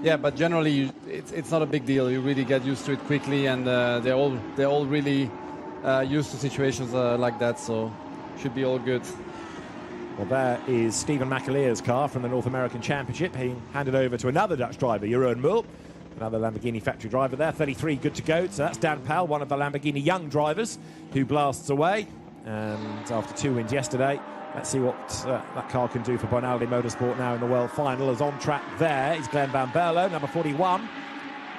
yeah, but generally it's not a big deal. You really get used to it quickly, and they're all really used to situations like that. So should be all good. Well, there is Stephen McAleer's car from the North American Championship being handed over to another Dutch driver, Jeroen Mul, another Lamborghini factory driver there. 33 good to go. So that's Dan Pell, one of the Lamborghini young drivers, who blasts away. And after 2 wins yesterday, let's see what that car can do for Bonaldi Motorsport now in the World Final. As on track there is Glenn van Berlo, number 41.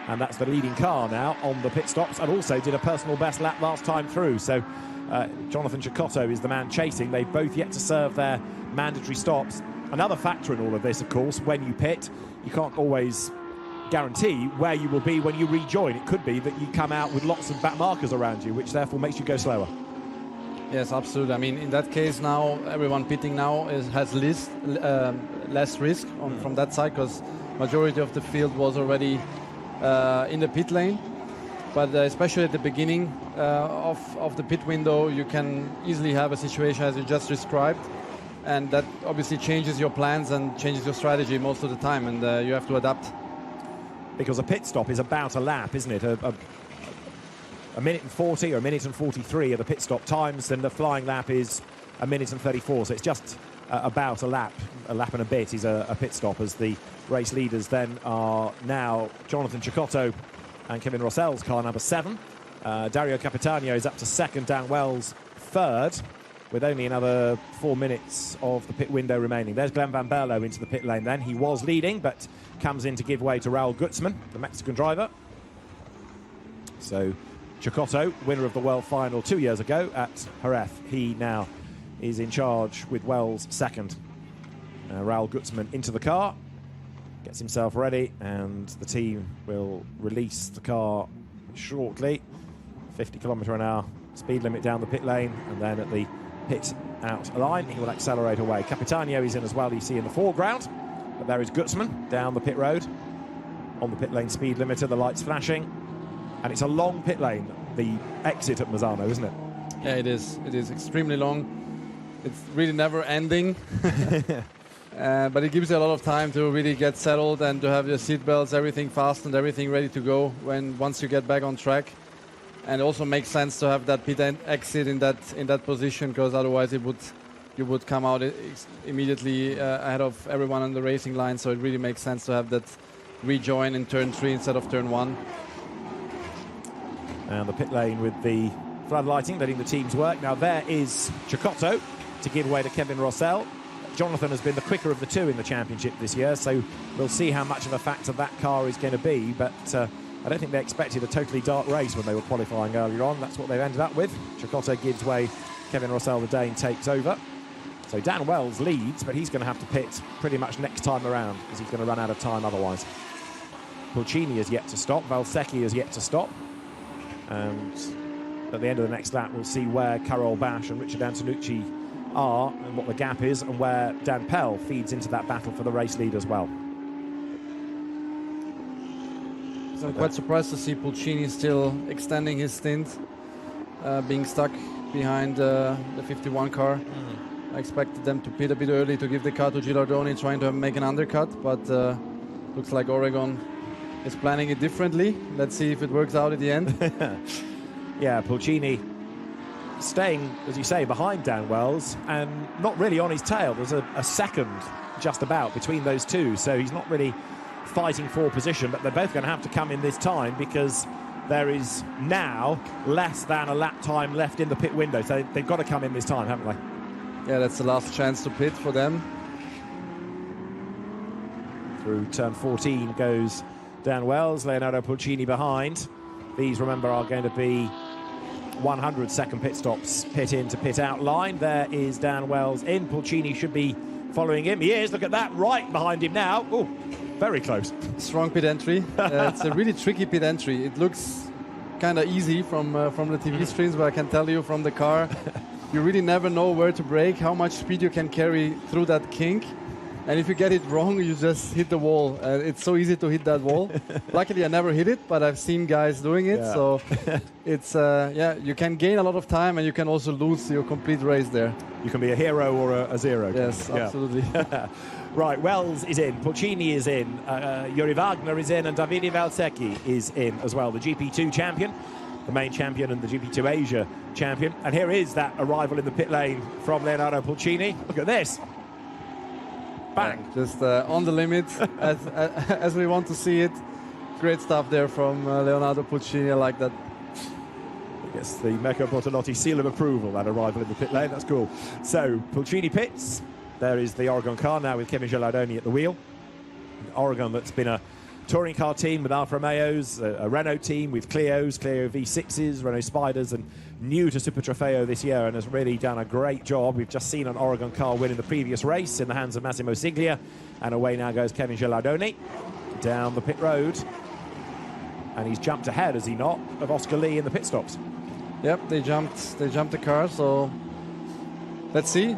And that's the leading car now on the pit stops, and also did a personal best lap last time through. So Jonathan Cecotto is the man chasing. They've both yet to serve their mandatory stops. Another factor in all of this, of course, when you pit, you can't always guarantee where you will be when you rejoin. It could be that you come out with lots of back markers around you, which therefore makes you go slower. Yes, absolutely. I mean, in that case now, everyone pitting now has less risk from that side, because majority of the field was already in the pit lane. But especially at the beginning of the pit window, you can easily have a situation as you just described, and that obviously changes your plans and changes your strategy most of the time, and you have to adapt. Because a pit stop is about a lap, isn't it? A minute and 40 or a minute and 43 are the pit stop times, and the flying lap is a minute and 34. So it's just about a lap and a bit is a pit stop, as the race leaders then are now Jonathan Cecotto and Kevin Rossell's car number 7. Dario Capitanio is up to second, Dan Wells third, with only another 4 minutes of the pit window remaining. There's Glenn Van Berlo into the pit lane then. He was leading, but comes in to give way to Raul Gutzman, the Mexican driver. So Cecotto, winner of the World Final 2 years ago at Jerez, he now is in charge with Wells second. Raul Gutzman into the car, gets himself ready, and the team will release the car shortly. 50 km/h speed limit down the pit lane, and then at the pit out line he will accelerate away. Capitanio is in as well, you see in the foreground, but there is Gutzman down the pit road on the pit lane speed limiter, the lights flashing, and it's a long pit lane, the exit at Misano, isn't it? Yeah, it is extremely long. It's really never ending. But it gives you a lot of time to really get settled and to have your seat belts, everything fastened, everything ready to go once you get back on track. And it also makes sense to have that pit exit in that position, because otherwise you would come out immediately ahead of everyone on the racing line. So it really makes sense to have that rejoin in turn 3 instead of turn 1. And the pit lane with the floodlighting, letting the teams work. Now there is Cecotto to give way to Kevin Rossell. Jonathan has been the quicker of the two in the championship this year, so we'll see how much of a factor that car is going to be, but I don't think they expected a totally dark race when they were qualifying earlier on. That's what they've ended up with. Cecotto gives way, Kevin Rossell, the Dane, takes over. So Dan Wells leads, but he's going to have to pit pretty much next time around, because he's going to run out of time otherwise. Pulcini has yet to stop, Valsecchi has yet to stop, and at the end of the next lap we'll see where Karol Bash and Richard Antonucci are, and what the gap is, and where Dan Pell feeds into that battle for the race lead as well. So I'm quite surprised to see Pulcini still extending his stint, being stuck behind the 51 car. I expected them to pit a bit early to give the car to Gilardoni, trying to make an undercut, but looks like Oregon is planning it differently. Let's see if it works out at the end. Yeah, Pulcini staying, as you say, behind Dan Wells and not really on his tail. There's a second just about between those two, so he's not really fighting for position, but they're both going to have to come in this time, because there is now less than a lap time left in the pit window, so they've got to come in this time, haven't they? Yeah, that's the last chance to pit for them. Through turn 14 goes Dan Wells, Leonardo Pulcini behind. These, remember, are going to be 100-second pit stops, pit in to pit out line. There is Dan Wells in. Pulcini should be following him. He is. Look at that, right behind him now. Oh, very close. Strong pit entry. It's a really tricky pit entry. It looks kind of easy from the TV screens, but I can tell you from the car, you really never know where to brake, how much speed you can carry through that kink. And if you get it wrong, you just hit the wall. It's so easy to hit that wall. Luckily, I never hit it, but I've seen guys doing it. Yeah. So it's, you can gain a lot of time, and you can also lose your complete race there. You can be a hero or a zero. Yes, absolutely. Right, Wells is in, Pulcini is in, Yuri Wagner is in, and Davide Valsecchi is in as well. The GP2 champion, the main champion, and the GP2 Asia champion. And here is that arrival in the pit lane from Leonardo Pulcini. Look at this. Bang. Just on the limit, as we want to see it. Great stuff there from Leonardo Pulcini. I like that. I guess the Mecco Bortolotti seal of approval, that arrival in the pit lane. That's cool. So Pulcini pits. There is the Oregon car now with Kevin Gilardoni at the wheel. Oregon, that's been a touring car team with Alfa Romeos, a Renault team with Clios, Clio V6s, Renault Spiders, and new to Super Trofeo this year, and has really done a great job. We've just seen an Oregon car win in the previous race in the hands of Massimo Siglia, and away now goes Kevin Gilardoni. down the pit road. And he's jumped ahead, has he not, of Oscar Lee in the pit stops? Yep, they jumped the car, so let's see.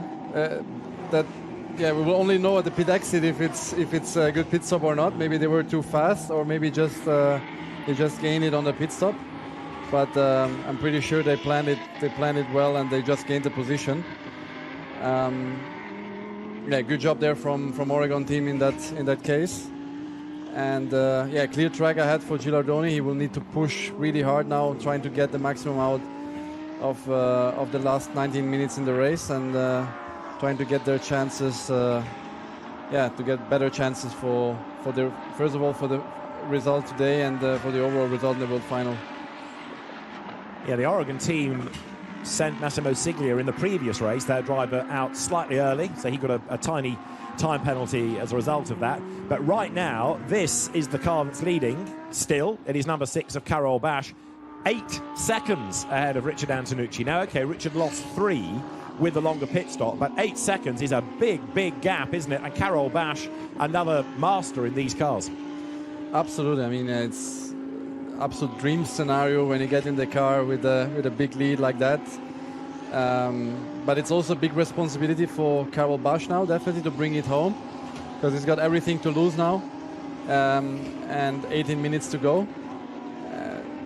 We will only know at the pit exit if it's a good pit stop or not. Maybe they were too fast, or maybe just they just gained it on the pit stop. But I'm pretty sure they planned it well, and they just gained the position. Good job there from Oregon team in that case. And clear track ahead for Gilardoni. He will need to push really hard now, trying to get the maximum out of the last 19 minutes in the race, and trying to get their chances. To get better chances for the first of all for the result today, and for the overall result in the World Final. Yeah, the Oregon team sent Massimo Siglia in the previous race, their driver, out slightly early, so he got a tiny time penalty as a result of that. But right now, this is the car that's leading still. It is number 6 of Karol Bash, 8 seconds ahead of Richard Antonucci. Now, okay, Richard lost 3 with the longer pit stop, but 8 seconds is a big gap, isn't it? And Karol Bash, another master in these cars. Absolutely. I mean, it's absolute dream scenario when you get in the car with a big lead like that. But it's also a big responsibility for Karol Bash now, definitely, to bring it home, because he's got everything to lose now, and 18 minutes to go.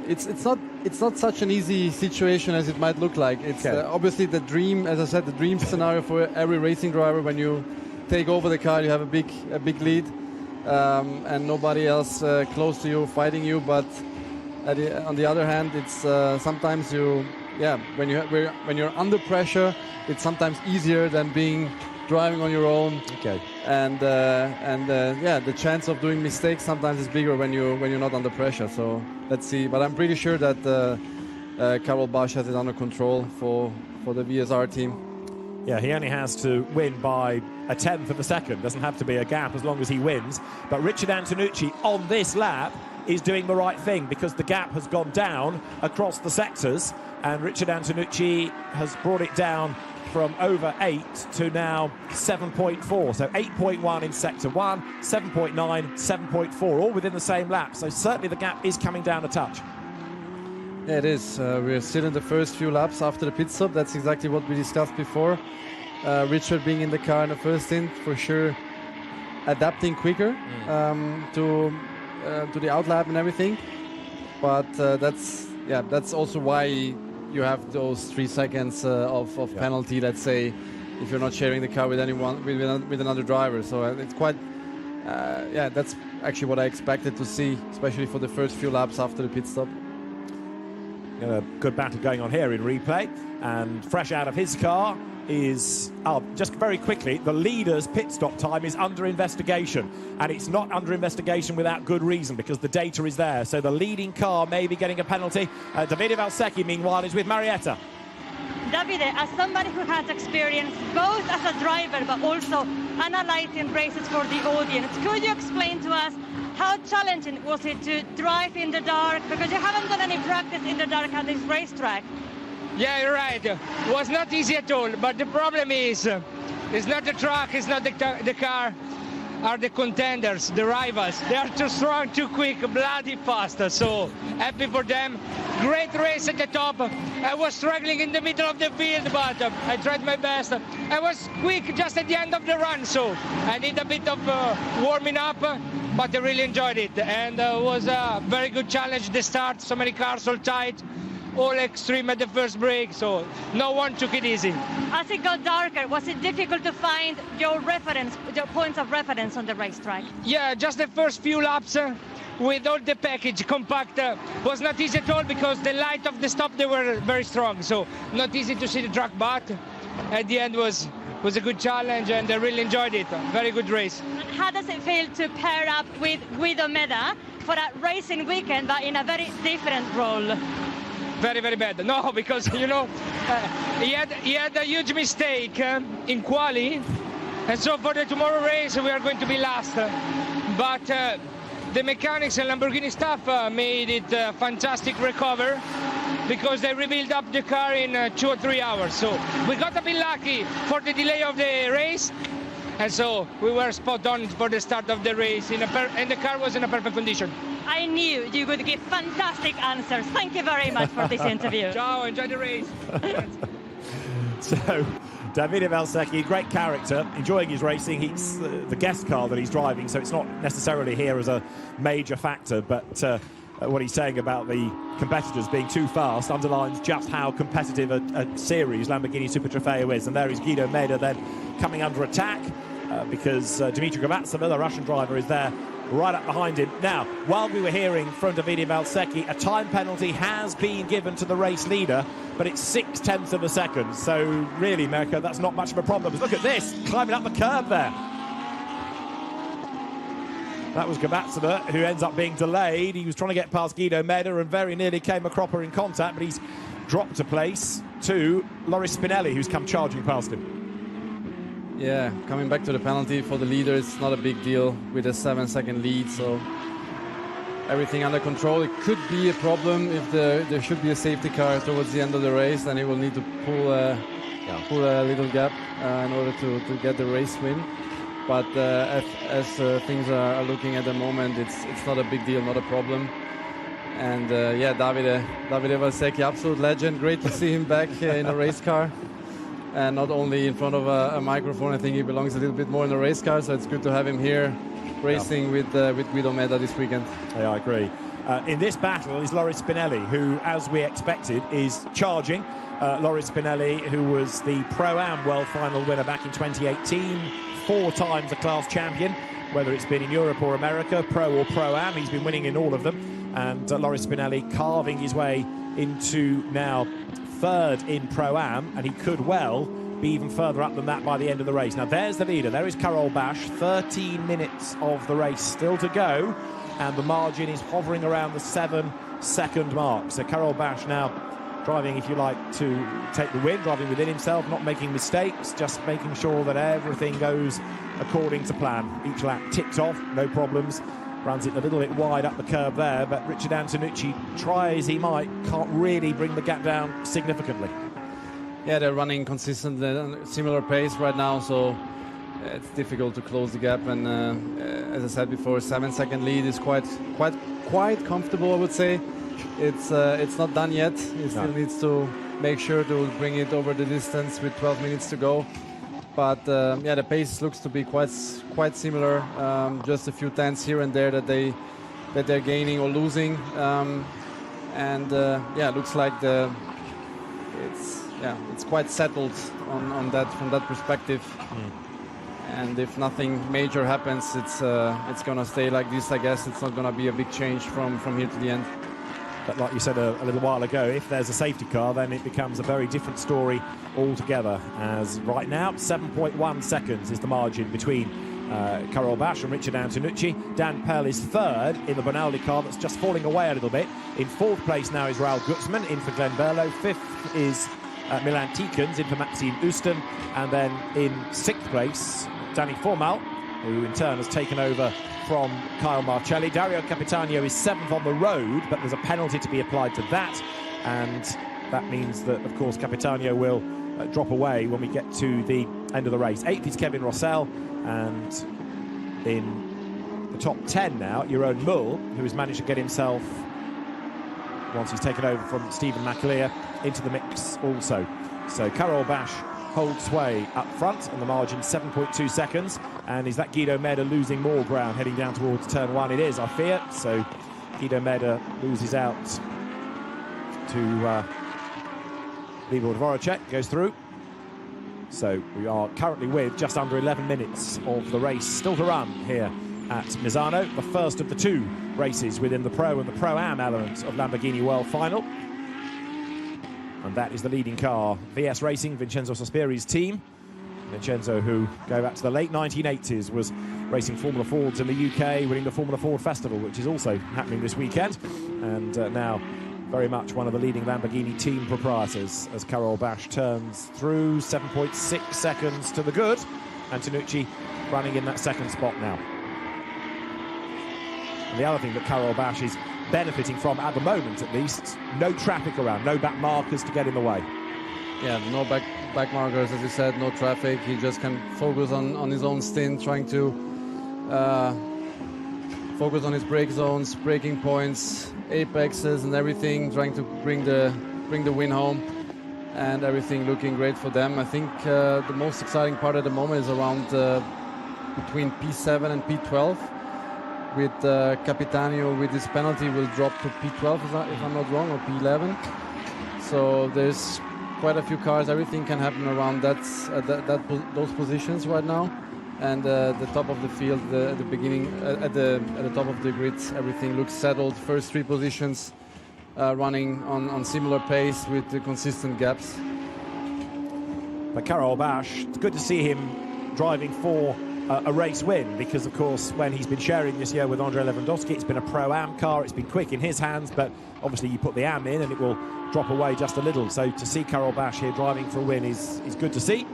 It's not such an easy situation as it might look like. It's obviously the dream, as I said, the dream scenario for every racing driver. When you take over the car, you have a big lead, and nobody else close to you fighting you. But on the other hand, it's sometimes when you're under pressure, it's sometimes easier than driving on your own. Okay. And the chance of doing mistakes sometimes is bigger when you're not under pressure. So let's see. But I'm pretty sure that Karol Bash has it under control for the VSR team. Yeah, he only has to win by a 1/10 of a second. Doesn't have to be a gap as long as he wins. But Richard Antonucci on this lap is doing the right thing, because the gap has gone down across the sectors, and Richard Antonucci has brought it down from over 8 to now 7.4. So 8.1 in sector 1, 7.9, 7.4, all within the same lap. So certainly the gap is coming down a touch. Yeah, it is. We're still in the first few laps after the pit stop. That's exactly what we discussed before. Richard being in the car in the first stint, for sure, adapting quicker to the outlap and everything. But that's also why you have those 3 seconds of penalty, let's say, if you're not sharing the car with anyone, with another driver. So it's quite, that's actually what I expected to see, especially for the first few laps after the pit stop. A good battle going on here in replay, and fresh out of his car is, just very quickly, the leader's pit stop time is under investigation, and it's not under investigation without good reason, because the data is there. So the leading car may be getting a penalty. Davide Valsecchi, meanwhile, is with Marietta. Davide, as somebody who has experience both as a driver but also analyzing races for the audience, could you explain to us how challenging was it to drive in the dark, because you haven't done any practice in the dark at this racetrack? Yeah, you're right. It was not easy at all, but the problem is, it's not the truck, it's not the car, are the contenders, the rivals. They are too strong, too quick, bloody fast. So happy for them. Great race at the top. I was struggling in the middle of the field, but I tried my best. I was quick just at the end of the run, so I need a bit of warming up, but I really enjoyed it. And it was a very good challenge. The start, so many cars all tight, all extreme at the first break, so no one took it easy. As it got darker, was it difficult to find your points of reference on the racetrack? Yeah, just the first few laps with all the package compact was not easy at all, because the light of the stop, they were very strong, so not easy to see the track, but at the end was a good challenge, and I really enjoyed it. Very good race. How does it feel to pair up with Guido Meda for a racing weekend, but in a very different role? Very, very bad. No, because, he had a huge mistake in quali, and so for the tomorrow race we are going to be last. But the mechanics and Lamborghini staff made it a fantastic recover, because they rebuilt up the car in 2 or 3 hours. So we got a bit lucky for the delay of the race, and so we were spot on for the start of the race, and the car was in a perfect condition. I knew you would give fantastic answers. Thank you very much for this interview. Ciao, enjoy the race. So, Davide Valsecchi, great character, enjoying his racing. He's the guest car that he's driving, so it's not necessarily here as a major factor, but what he's saying about the competitors being too fast underlines just how competitive a series Lamborghini Super Trofeo is. And there is Guido Meda then coming under attack because Dmitry Gavatsova, the Russian driver, is there right up behind him. Now, while we were hearing from Davide Valsecchi, a time penalty has been given to the race leader, but it's 0.6 of a second. So really, Mirko, that's not much of a problem. But look at this, climbing up the curb there. That was Gavatsova, who ends up being delayed. He was trying to get past Guido Meda and very nearly came a cropper in contact, but he's dropped a place to Loris Spinelli, who's come charging past him. Yeah, coming back to the penalty for the leader, it's not a big deal with a 7-second lead, so everything under control. It could be a problem if there should be a safety car towards the end of the race, then he will need to pull a little gap in order to get the race win. But as things are looking at the moment, it's not a big deal, not a problem. And yeah, Davide Valsecchi, absolute legend. Great to see him back in a race car. And not only in front of a microphone, I think he belongs a little bit more in a race car, so it's good to have him here racing with Guido Meda this weekend. Yeah, I agree. In this battle is Loris Spinelli, who, as we expected, is charging. Loris Spinelli, who was the Pro-Am World Final winner back in 2018, 4 times a class champion, whether it's been in Europe or America, Pro or Pro-Am, he's been winning in all of them. And Loris Spinelli carving his way into now 3rd in Pro-Am, and he could well be even further up than that by the end of the race. Now there's the leader, there is Karol Bash, 13 minutes of the race still to go, and the margin is hovering around the 7-second mark. So Karol Bash now driving, if you like, to take the win, driving within himself, not making mistakes, just making sure that everything goes according to plan. Each lap ticks off, no problems. Runs it a little bit wide up the curb there, but Richard Antonucci, try as he might, can't really bring the gap down significantly. Yeah, they're running consistently at a similar pace right now, so it's difficult to close the gap. And as I said before, 7-second lead is quite comfortable, I would say. It's not done yet. He still needs to make sure to bring it over the distance with 12 minutes to go. But yeah, the pace looks to be quite similar. Just a few tenths here and there that they're gaining or losing. And yeah, it looks like it's quite settled on that from that perspective. And if nothing major happens, it's gonna stay like this, I guess. It's not gonna be a big change from here to the end. But like you said a little while ago, if there's a safety car, then it becomes a very different story altogether. As right now, 7.1 seconds is the margin between Karol Bash and Richard Antonucci. Dan Pell is 3rd in the Bonaldi car that's just falling away a little bit. In 4th place now is Raul Gutzman, in for Glenn Berlo. 5th is Milan Tikens, in for Maxime Uston. And then in 6th place, Danny Formal, who in turn has taken over from Kyle Marcelli. Dario Capitanio is 7th on the road, but there's a penalty to be applied to that, and that means that, of course, Capitanio will drop away when we get to the end of the race. 8th is Kevin Rossell, and in the top 10 now, Jeroen Mull, who has managed to get himself, once he's taken over from Stephen McAleer, into the mix also. So Karol Bash holds sway up front, and the margin 7.2 seconds. And is that Guido Meda losing more ground heading down towards turn 1? It is, I fear. So Guido Meda loses out to Libor Dvoracek, goes through. So we are currently with just under 11 minutes of the race still to run here at Misano, the first of the 2 races within the Pro and the Pro-Am elements of Lamborghini World Final. And that is the leading car, VS Racing, Vincenzo Sospiri's team. Vincenzo, who go back to the late 1980s, was racing Formula Fords in the UK, winning the Formula Ford Festival, which is also happening this weekend. And now very much one of the leading Lamborghini team proprietors as Karol Bash turns through. 7.6 seconds to the good. Antonucci running in that 2nd spot now. And the other thing that Karol Bash is benefiting from at the moment, at least, no traffic around, no back markers to get in the way. no back markers, as you said, no traffic. He just can focus on his own stint, trying to focus on his brake zones, braking points, apexes and everything, trying to bring the win home, and everything looking great for them. I think the most exciting part at the moment is around between P7 and P12. With Capitanio, with his penalty, will drop to P12 if I'm not wrong, or P11. So there's quite a few cars. Everything can happen around those positions right now. And the top of the field, at the beginning, at the top of the grid, everything looks settled. First three positions running on similar pace with the consistent gaps. But Karol Bash, it's good to see him driving for a race win, because of course when he's been sharing this year with Andrei Lewandowski, it's been a Pro-Am car, it's been quick in his hands, but obviously you put the Am in and it will drop away just a little. So to see Karol Bash here driving for a win is good to see.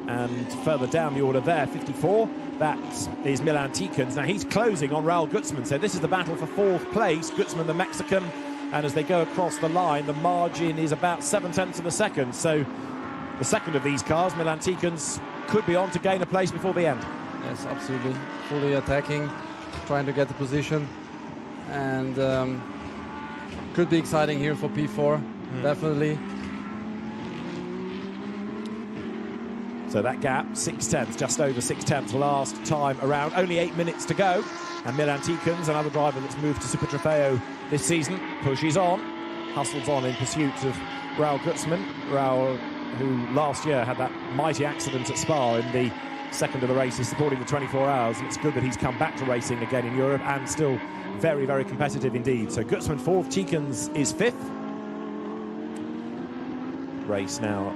And further down the order there, 54, that is Milan Tikens. Now he's closing on Raul Gutzman, so this is the battle for fourth place. Gutzman, the Mexican, and as they go across the line, the margin is about 7/10 of a second. So the second of these cars, Milan Tikens, could be on to gain a place before the end. Yes, absolutely. Fully attacking, trying to get the position, and could be exciting here for P4, definitely. So that gap, 6/10, just over 6/10 last time around. Only 8 minutes to go. And Milan Tikens, another driver that's moved to Super Trofeo this season, pushes on, hustles on in pursuit of Raul Gutzman. Raul, who last year had that mighty accident at Spa in the second of the races, supporting the 24 hours. And it's good that he's come back to racing again in Europe, and still very, very competitive indeed. So Gutzman fourth, Tikens is fifth. Race now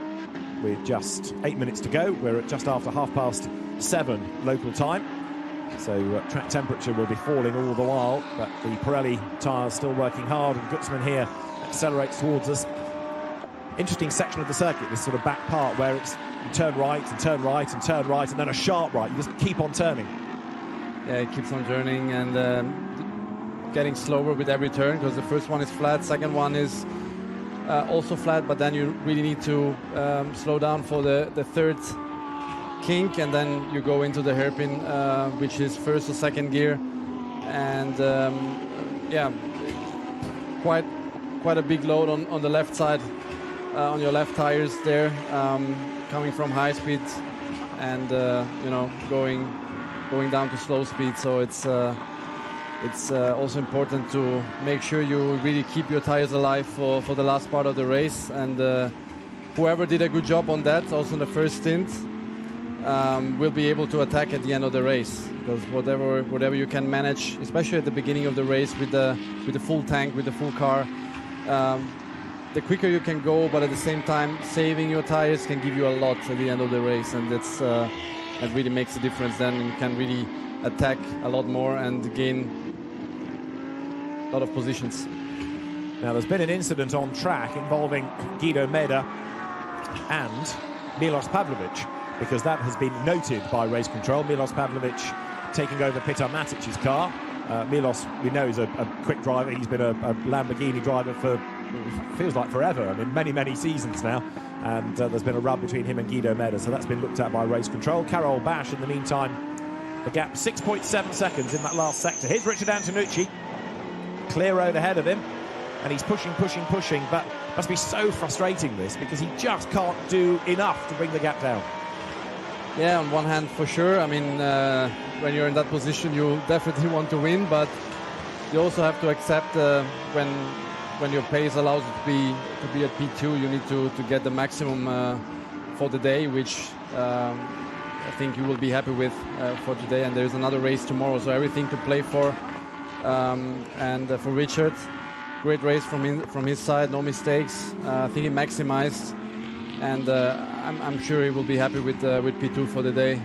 with just 8 minutes to go. We're at just after 7:30 local time. So track temperature will be falling all the while, but the Pirelli tyres still working hard, and Gutzman here accelerates towards us. Interesting section of the circuit, this sort of back part where it's you turn right and turn right and turn right, and then a sharp right. You just keep on turning. Yeah, it keeps on turning and getting slower with every turn, because the first one is flat, second one is also flat, but then you really need to slow down for the third kink, and then you go into the hairpin, which is first or second gear, and yeah, quite a big load on the left side, on your left tires there, coming from high speed, and you know, going down to slow speed. So it's also important to make sure you really keep your tires alive for the last part of the race, and whoever did a good job on that, also in the first stint, will be able to attack at the end of the race, because whatever you can manage, especially at the beginning of the race with the full tank, with the full car, the quicker you can go, but at the same time saving your tires can give you a lot at the end of the race, and that really makes a difference. Then you can really attack a lot more and gain a lot of positions. Now there's been an incident on track involving Guido Meda and Milos Pavlovic, because that has been noted by race control. Milos Pavlovic taking over Petar Matic's car. Milos, we know, is a quick driver. He's been a Lamborghini driver for, feels like forever. I mean, many seasons now. And there's been a rub between him and Guido Meda, so that's been looked at by race control. Karol Bash, in the meantime, the gap 6.7 seconds in that last sector. Here's Richard Antonucci, clear road ahead of him, and he's pushing, but must be so frustrating this, because he just can't do enough to bring the gap down. Yeah, on one hand, for sure. I mean, when you're in that position, you definitely want to win, but you also have to accept when your pace allows you to be at P2, you need to get the maximum for the day, which I think you will be happy with for today. And there's another race tomorrow, so everything to play for. And for Richard, great race from his side, no mistakes. I think he maximized, and I'm sure he will be happy with P2 for the day.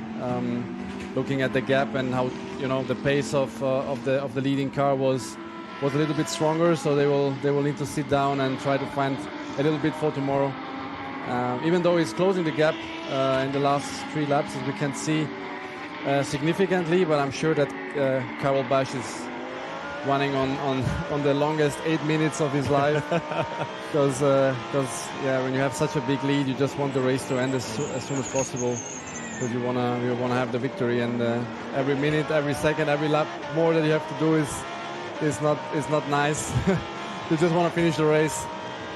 Looking at the gap and how, you know, the pace of the leading car was a little bit stronger, so they will need to sit down and try to find a little bit for tomorrow. Even though he's closing the gap in the last 3 laps, as we can see, significantly, but I'm sure that Karol Bash is running on the longest 8 minutes of his life. Because yeah, when you have such a big lead, you just want the race to end as soon as possible, because you wanna have the victory. And every minute, every second, every lap more that you have to do is not nice. You just want to finish the race.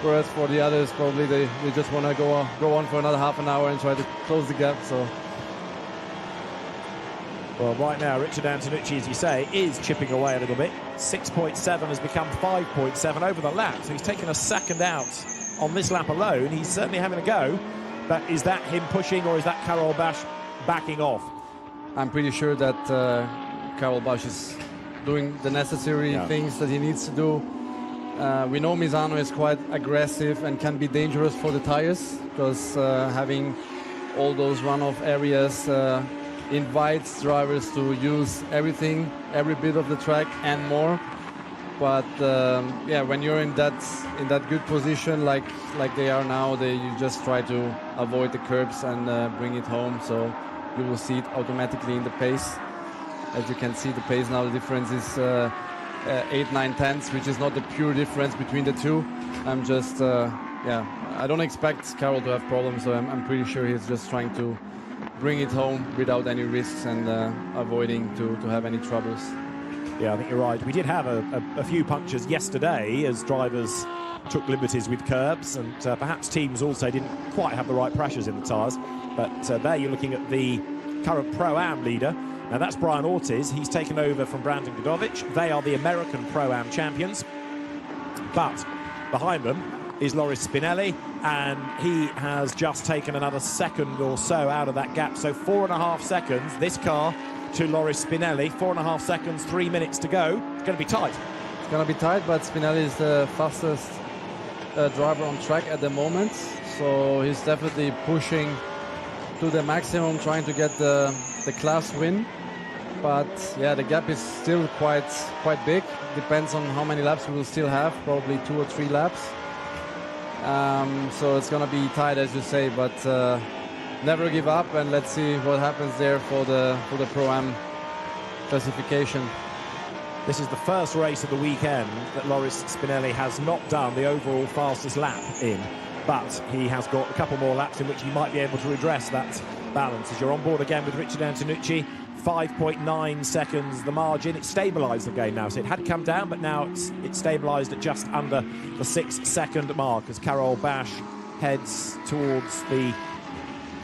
Whereas for the others, probably they just want to go on for another half an hour and try to close the gap. So. Well, right now, Richard Antonucci, as you say, is chipping away a little bit. 6.7 has become 5.7 over the lap, so he's taken a second out on this lap alone. He's certainly having a go, but is that him pushing, or is that Karol Bash backing off? I'm pretty sure that Karol Bash is doing the necessary things that he needs to do. We know Misano is quite aggressive and can be dangerous for the tires, because having all those runoff areas invites drivers to use everything, every bit of the track and more. But yeah, when you're in that good position like they are now, you just try to avoid the curbs and bring it home. So you will see it automatically in the pace. As you can see, the pace now, the difference is 8-9 tenths, which is not the pure difference between the two. I'm just yeah, I don't expect Karol to have problems, so I'm pretty sure he's just trying to bring it home without any risks and avoiding to have any troubles. Yeah, I think you're right. We did have a few punctures yesterday as drivers took liberties with curbs, and perhaps teams also didn't quite have the right pressures in the tyres. But there you're looking at the current Pro-Am leader. Now that's Brian Ortiz. He's taken over from Brandon Godovic. They are the American Pro-Am champions. But behind them is Loris Spinelli, and he has just taken another second or so out of that gap. So 4.5 seconds, this car to Loris Spinelli. 4.5 seconds, 3 minutes to go. It's going to be tight. It's going to be tight, but Spinelli is the fastest driver on track at the moment. So he's definitely pushing to the maximum, trying to get the class win. But yeah, the gap is still quite big. Depends on how many laps we will still have, probably 2 or 3 laps. So it's going to be tight, as you say, but never give up, and let's see what happens there for the Pro-Am classification. This is the first race of the weekend that Loris Spinelli has not done the overall fastest lap in, but he has got a couple more laps in which he might be able to redress that balance. As you're on board again with Richard Antonucci, 5.9 seconds the margin. It's stabilised the game now, so it had come down, but now it's stabilised at just under the 6 second mark as Karol Bash heads towards the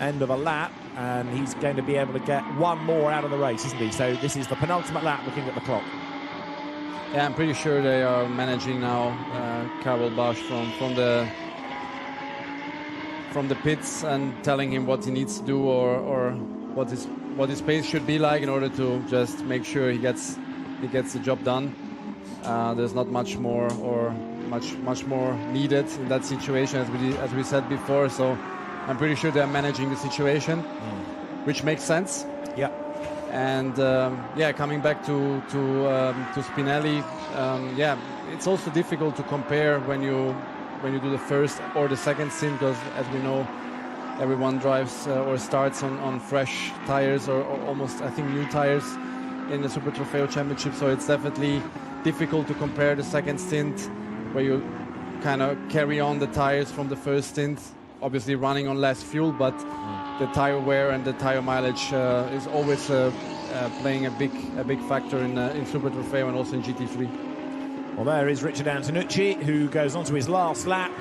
end of a lap, and he's going to be able to get one more out of the race, isn't he? So this is the penultimate lap, looking at the clock. Yeah, I'm pretty sure they are managing now Karol Bash from the pits and telling him what he needs to do or what his pace should be like in order to just make sure he gets the job done. There's not much more or much more needed in that situation, as we said before. So I'm pretty sure they're managing the situation, which makes sense. Yeah. And yeah, coming back to Spinelli, yeah, it's also difficult to compare when you do the first or the second stint, because as we know, everyone drives or starts on fresh tires or almost, I think, new tires in the Super Trofeo Championship. So it's definitely difficult to compare the second stint, where you kind of carry on the tires from the first stint, obviously running on less fuel, but the tire wear and the tire mileage is always playing a big factor in Super Trofeo and also in GT3. Well, there is Richard Antonucci, who goes on to his last lap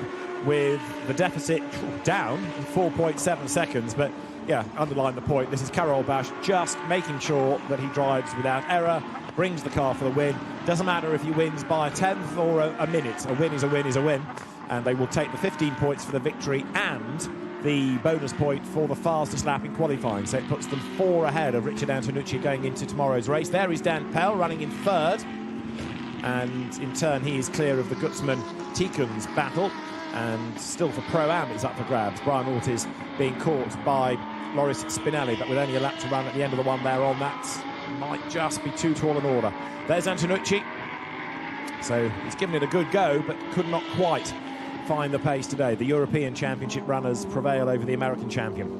with the deficit down 4.7 seconds. But yeah, underline the point, this is Karol Bash just making sure that he drives without error, brings the car for the win. Doesn't matter if he wins by a tenth or a minute. A win is a win is a win. And they will take the 15 points for the victory and the bonus point for the fastest lap in qualifying. So it puts them 4 ahead of Richard Antonucci going into tomorrow's race. There is Dan Pell running in 3rd. And in turn, he is clear of the Gutzman-Tikens battle. And still for Pro-Am, it's up for grabs. Brian Ortiz being caught by Loris Spinelli, but with only a lap to run at the end of the one there on, that might just be too tall an order. There's Antonucci. So he's given it a good go, but could not quite find the pace today. The European Championship runners prevail over the American champion.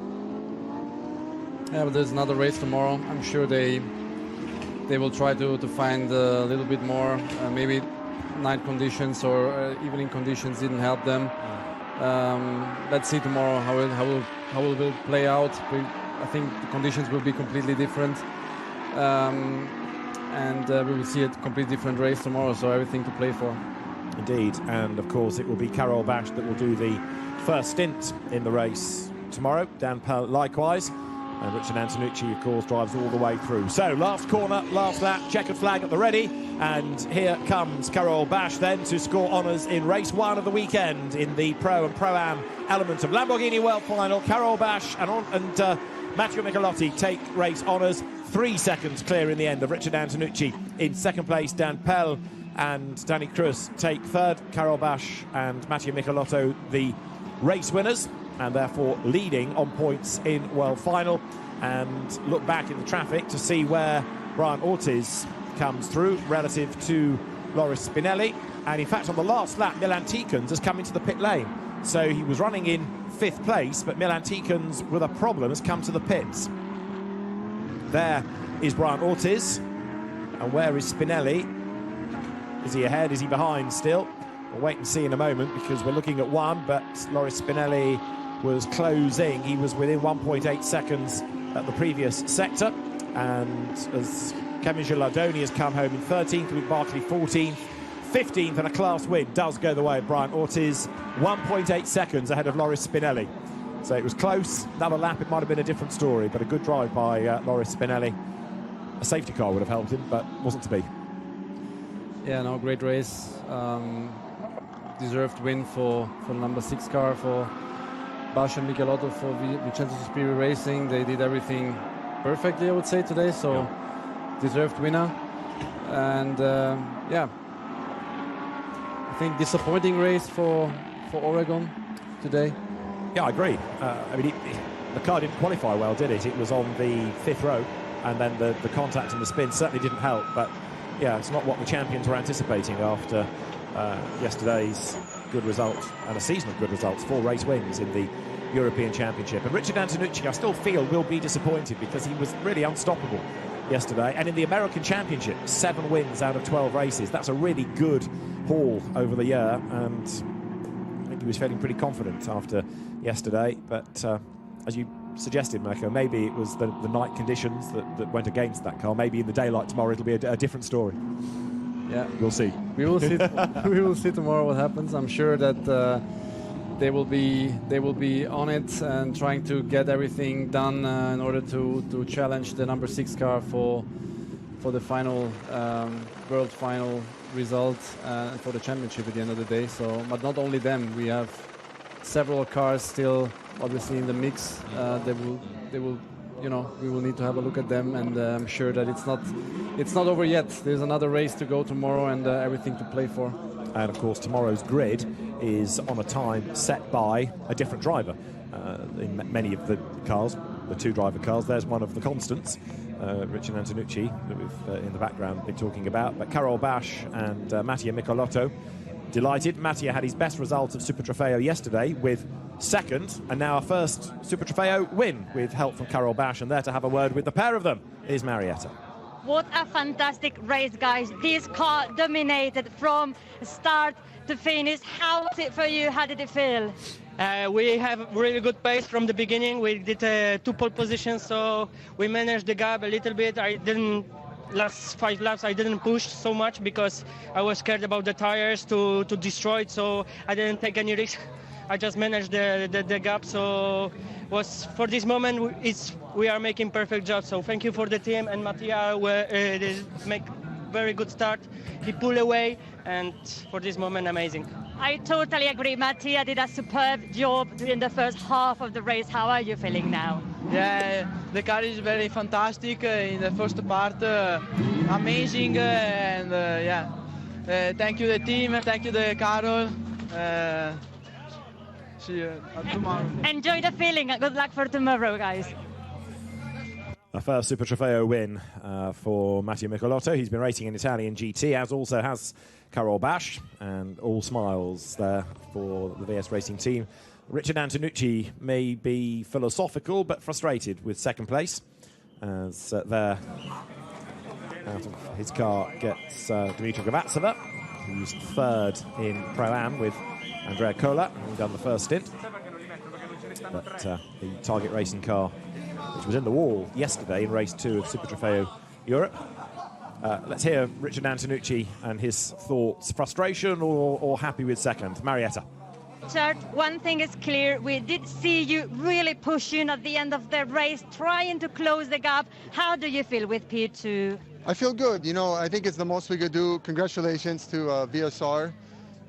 Yeah, but there's another race tomorrow. I'm sure they they will try to find a little bit more. Maybe night conditions or evening conditions didn't help them. Let's see tomorrow how it will play out. I think the conditions will be completely different, and we will see a completely different race tomorrow. So everything to play for. Indeed, and of course it will be Karol Bash that will do the first stint in the race tomorrow. Dan Pell likewise, and Richard Antonucci, of course, drives all the way through. So last corner, last lap, checkered flag at the ready, and here comes Karol Bash then to score honours in race 1 of the weekend in the Pro and Pro-Am element of Lamborghini World Final. Karol Bash and Matteo Michelotti take race honours, 3 seconds clear in the end of Richard Antonucci. In second place, Dan Pell and Danny Cruz take third. Karol Bash and Matteo Michelotto the race winners, and therefore leading on points in World Final. And look back in the traffic to see where Brian Ortiz comes through relative to Loris Spinelli. And in fact, on the last lap, Milan Tikans has come into the pit lane. So he was running in 5th place, but Milan Tikans, with a problem, has come to the pits. There is Brian Ortiz. And where is Spinelli? Is he ahead? Is he behind still? We'll wait and see in a moment, because we're looking at 1, but Loris Spinelli was closing. He was within 1.8 seconds at the previous sector. And as Kevin Gilardoni has come home in 13th, with Barkley 14th, 15th, and a class win does go the way of Brian Ortiz, 1.8 seconds ahead of Loris Spinelli. So it was close. Another lap, it might have been a different story, but a good drive by Loris Spinelli. A safety car would have helped him, but wasn't to be. Yeah, no, great race. Deserved win for the number 6 car, for Bash and Michelotto, for Vincenzo Sospiri Racing. They did everything perfectly, I would say, today. So yeah, deserved winner. And yeah, I think disappointing race for Oregon today. Yeah, I agree. I mean, the car didn't qualify well, did it? It was on the 5th row, and then the contact and the spin certainly didn't help. But yeah, it's not what the champions were anticipating after yesterday's good result and a season of good results. 4 race wins in the European Championship. And Richard Antonucci, I still feel, will be disappointed, because he was really unstoppable yesterday. And in the American Championship, 7 wins out of 12 races. That's a really good haul over the year. And I think he was feeling pretty confident after yesterday. But as you suggested, Mirko, maybe it was the night conditions that went against that car. Maybe in the daylight tomorrow it'll be a different story. Yeah, we'll see. We will see. We will see tomorrow what happens. I'm sure that they will be on it and trying to get everything done in order to challenge the number 6 car for the final World Final result and for the championship at the end of the day. So, but not only them, we have several cars still obviously in the mix. They will. You know, we will need to have a look at them, and I'm sure that it's not over yet. There's another race to go tomorrow, and everything to play for. And of course, tomorrow's grid is on a time set by a different driver. In many of the cars, the 2-driver cars, there's one of the constants, Richard Antonucci, that we've in the background been talking about. But Karol Bash and Matteo Michelotto, delighted. Matteo had his best result of Super Trofeo yesterday with 2nd, and now a first Super Trofeo win with help from Karol Bash. And there to have a word with the pair of them is Marietta. What a fantastic race, guys. This car dominated from start to finish. How was it for you? How did it feel? We have really good pace from the beginning. We did 2 pole positions, so we managed the gap a little bit. Last 5 laps I didn't push so much because I was scared about the tires to destroy it, so I didn't take any risk. I just managed the gap. So was for this moment we are making perfect job. So thank you for the team, and Mattia make very good start. He pulled away, and for this moment amazing. I totally agree. Mattia did a superb job during the first half of the race. How are you feeling now? Yeah, the car is very fantastic in the first part, amazing, and yeah, thank you the team, thank you the Carol. See you tomorrow. Enjoy the feeling. Good luck for tomorrow, guys. A first Super Trofeo win for Matteo Michelotto. He's been racing in Italian GT, as also has Karol Bash, and all smiles there for the VS Racing team. Richard Antonucci may be philosophical but frustrated with 2nd place, as there out of his car gets Dmitry Gavatsova, who's third in Pro-Am with Andrea Cola, having done the first stint. But the Target Racing car, which was in the wall yesterday in race 2 of Super Trofeo Europe. Let's hear Richard Antonucci and his thoughts. Frustration or happy with second? Marietta. Richard, one thing is clear. We did see you really pushing at the end of the race, trying to close the gap. How do you feel with P2? I feel good. You know, I think it's the most we could do. Congratulations to VSR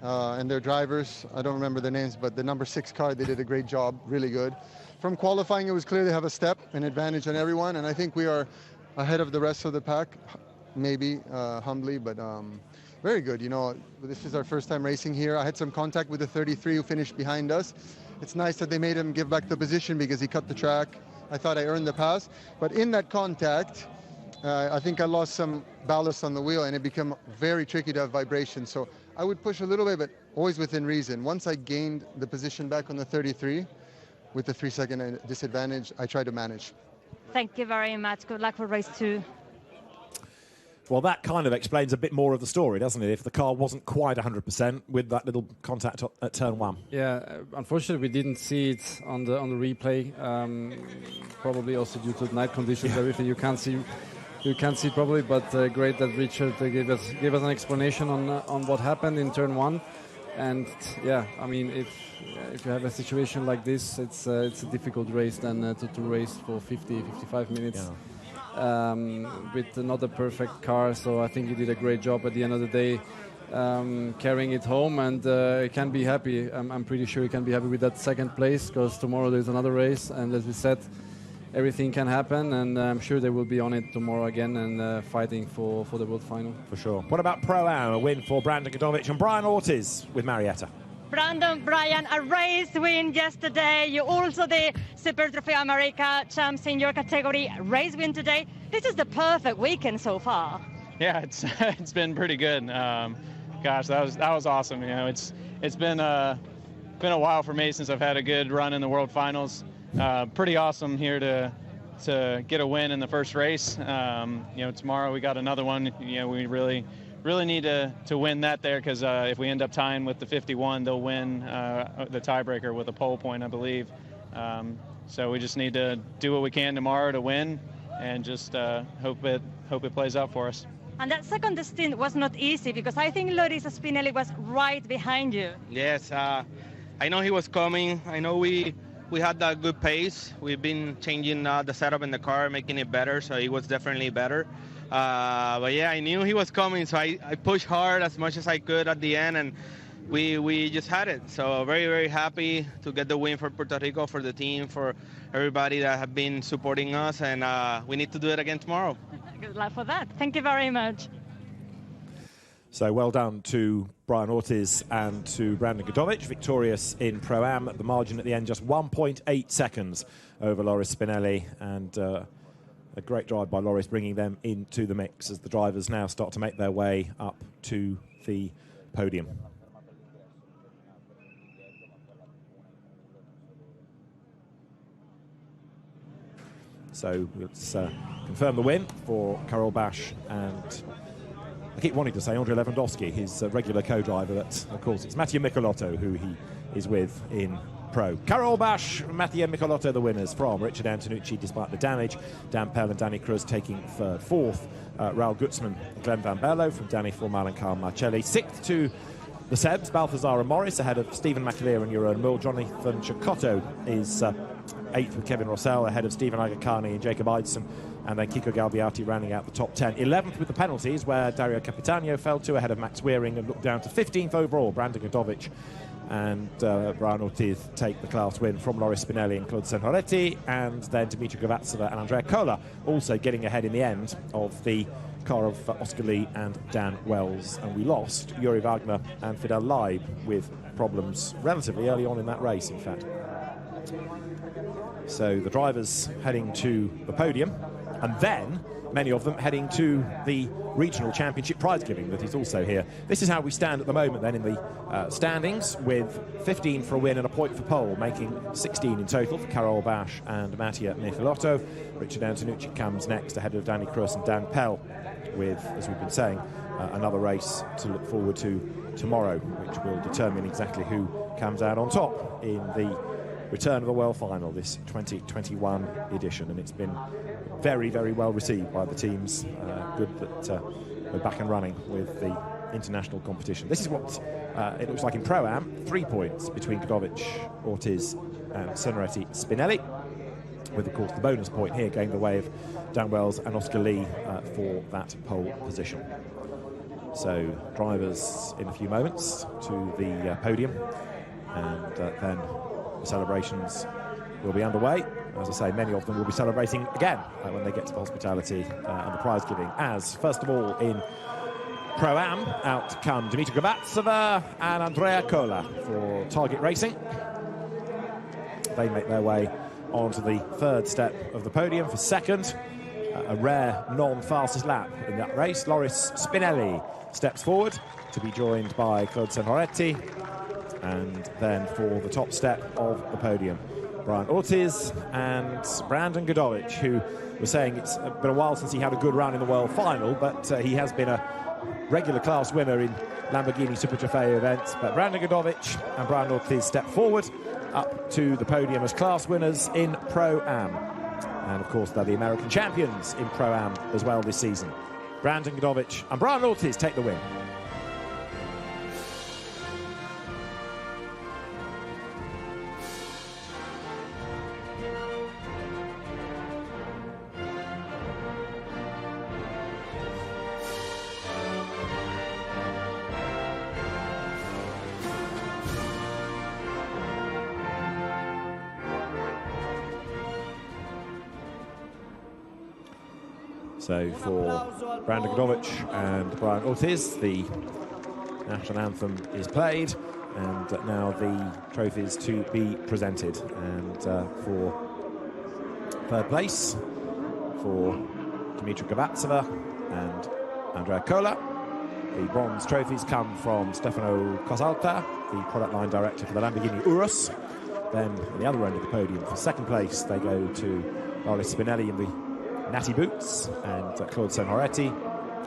and their drivers. I don't remember their names, but the number 6 car, they did a great job, really good. From qualifying, it was clear they have a step, an advantage on everyone, and I think we are ahead of the rest of the pack, maybe humbly, but very good. You know, this is our first time racing here. I had some contact with the 33 who finished behind us. It's nice that they made him give back the position because he cut the track. I thought I earned the pass, but in that contact, I think I lost some ballast on the wheel and it became very tricky to have vibration. So I would push a little bit, but always within reason. Once I gained the position back on the 33 with the 3-second disadvantage, I tried to manage. Thank you very much. Good luck for race 2. Well, that kind of explains a bit more of the story, doesn't it? If the car wasn't quite 100% with that little contact at turn 1. Yeah, unfortunately we didn't see it on the replay. Probably also due to night conditions, everything you can't see probably. But great that Richard gave us an explanation on what happened in turn 1. And yeah, I mean, if you have a situation like this, it's a difficult race then to race for 55 minutes. Yeah. With not a perfect car, so I think he did a great job at the end of the day, carrying it home, and he can be happy. I'm pretty sure he can be happy with that second place, because tomorrow there's another race, and as we said, everything can happen, and I'm sure they will be on it tomorrow again and fighting for the World Final. For sure. What about Pro-Am? A win for Brandon Godovic and Brian Ortiz with Marietta. Brian, a race win yesterday. You also the Super Trofeo America champs in your category. Race win today. This is the perfect weekend so far. Yeah, it's been pretty good. Gosh, that was awesome. You know, it's been a while for me since I've had a good run in the World Finals. Pretty awesome here to get a win in the first race. You know, tomorrow we got another one. You know, we really need to win that there, because if we end up tying with the 51, they'll win the tiebreaker with a pole point, I believe. So we just need to do what we can tomorrow to win, and just hope it plays out for us. And that second stint was not easy, because I think Loris Spinelli was right behind you. Yes, I know he was coming. I know we had that good pace. We've been changing the setup in the car, making it better, so it was definitely better. But yeah, I knew he was coming, so I pushed hard as much as I could at the end, and we just had it. So very, very happy to get the win for Puerto Rico, for the team, for everybody that have been supporting us, and we need to do it again tomorrow. Good luck for that. Thank you very much. So well done to Brian Ortiz and to Brandon Godovic, victorious in Pro-Am at the margin at the end, just 1.8 seconds over Loris Spinelli, and a great drive by Loris, bringing them into the mix as the drivers now start to make their way up to the podium. So let's confirm the win for Karol Bash and, I keep wanting to say, Andrei Lewandowski, his regular co-driver, but of course it's Mattia Michelotto who he is with in Pro. Karol Bash, Mattia Michelotto, the winners from Richard Antonucci despite the damage. Dan Pell and Danny Cruz taking third. Fourth, Raul Gutzman, Glenn Van Berlo from Danny Formal and Carl Marcelli. Sixth to the Sebs, Balthazar and Morris, ahead of Stephen McAleer and Jeroen Mul. Jonathan Chicotto is eighth with Kevin Rossell, ahead of Stephen Aguikarni and Jacob Eidson. And then Kiko Galbiati rounding out the top 10. 11th with the penalties, where Dario Capitano fell to, ahead of Max Wearing, and looked down to 15th overall. Brandon Godovic and Brian Ortiz take the class win from Loris Spinelli and Claude Senhoretti, and then Dmitry Gavatsova and Andrea Cola also getting ahead in the end of the car of Oscar Lee and Dan Wells. And we lost Yuri Wagner and Fidel Leib with problems relatively early on in that race, in fact. So the drivers heading to the podium, and then many of them heading to the regional championship prize giving that is also here. This is how we stand at the moment then in the standings, with 15 for a win and a point for pole, making 16 in total for Karol Bash and Mattia Michelotto. Richard Antonucci comes next ahead of Danny Cruz and Dan Pell, with, as we've been saying, another race to look forward to tomorrow, which will determine exactly who comes out on top in the return of the World Final, this 2021 edition. And it's been very, very well received by the teams. Good that we're back and running with the international competition. This is what it looks like in Pro-Am. 3 points between Godovic, Ortiz and Sonoretti Spinelli, with, of course, the bonus point here going the way of Dan Wells and Oscar Lee for that pole position. So drivers in a few moments to the podium, and then the celebrations will be underway. As I say, many of them will be celebrating again when they get to the hospitality and the prize giving, as first of all in Pro-Am out come Dimitra Gavatsova and Andrea Cola for Target Racing. They make their way onto the third step of the podium for second. A rare non-fastest lap in that race. Loris Spinelli steps forward to be joined by Claude Senhoretti, and then for the top step of the podium, Brian Ortiz and Brandon Godovic, who was saying it's been a while since he had a good run in the World Final, but he has been a regular class winner in Lamborghini Super Trofeo events. But Brandon Godovic and Brian Ortiz step forward up to the podium as class winners in Pro-Am. And of course, they're the American champions in Pro-Am as well this season. Brandon Godovic and Brian Ortiz take the win. So for Brandon Godovic and Brian Ortiz, the national anthem is played, and now the trophies to be presented. And for third place, for Dimitra Gavatsova and Andrea Cola, the bronze trophies come from Stefano Cosalta, the product line director for the Lamborghini Urus. Then at the other end of the podium, for second place, they go to Loris Spinelli in the Natty Boots and Claude Senhoretti,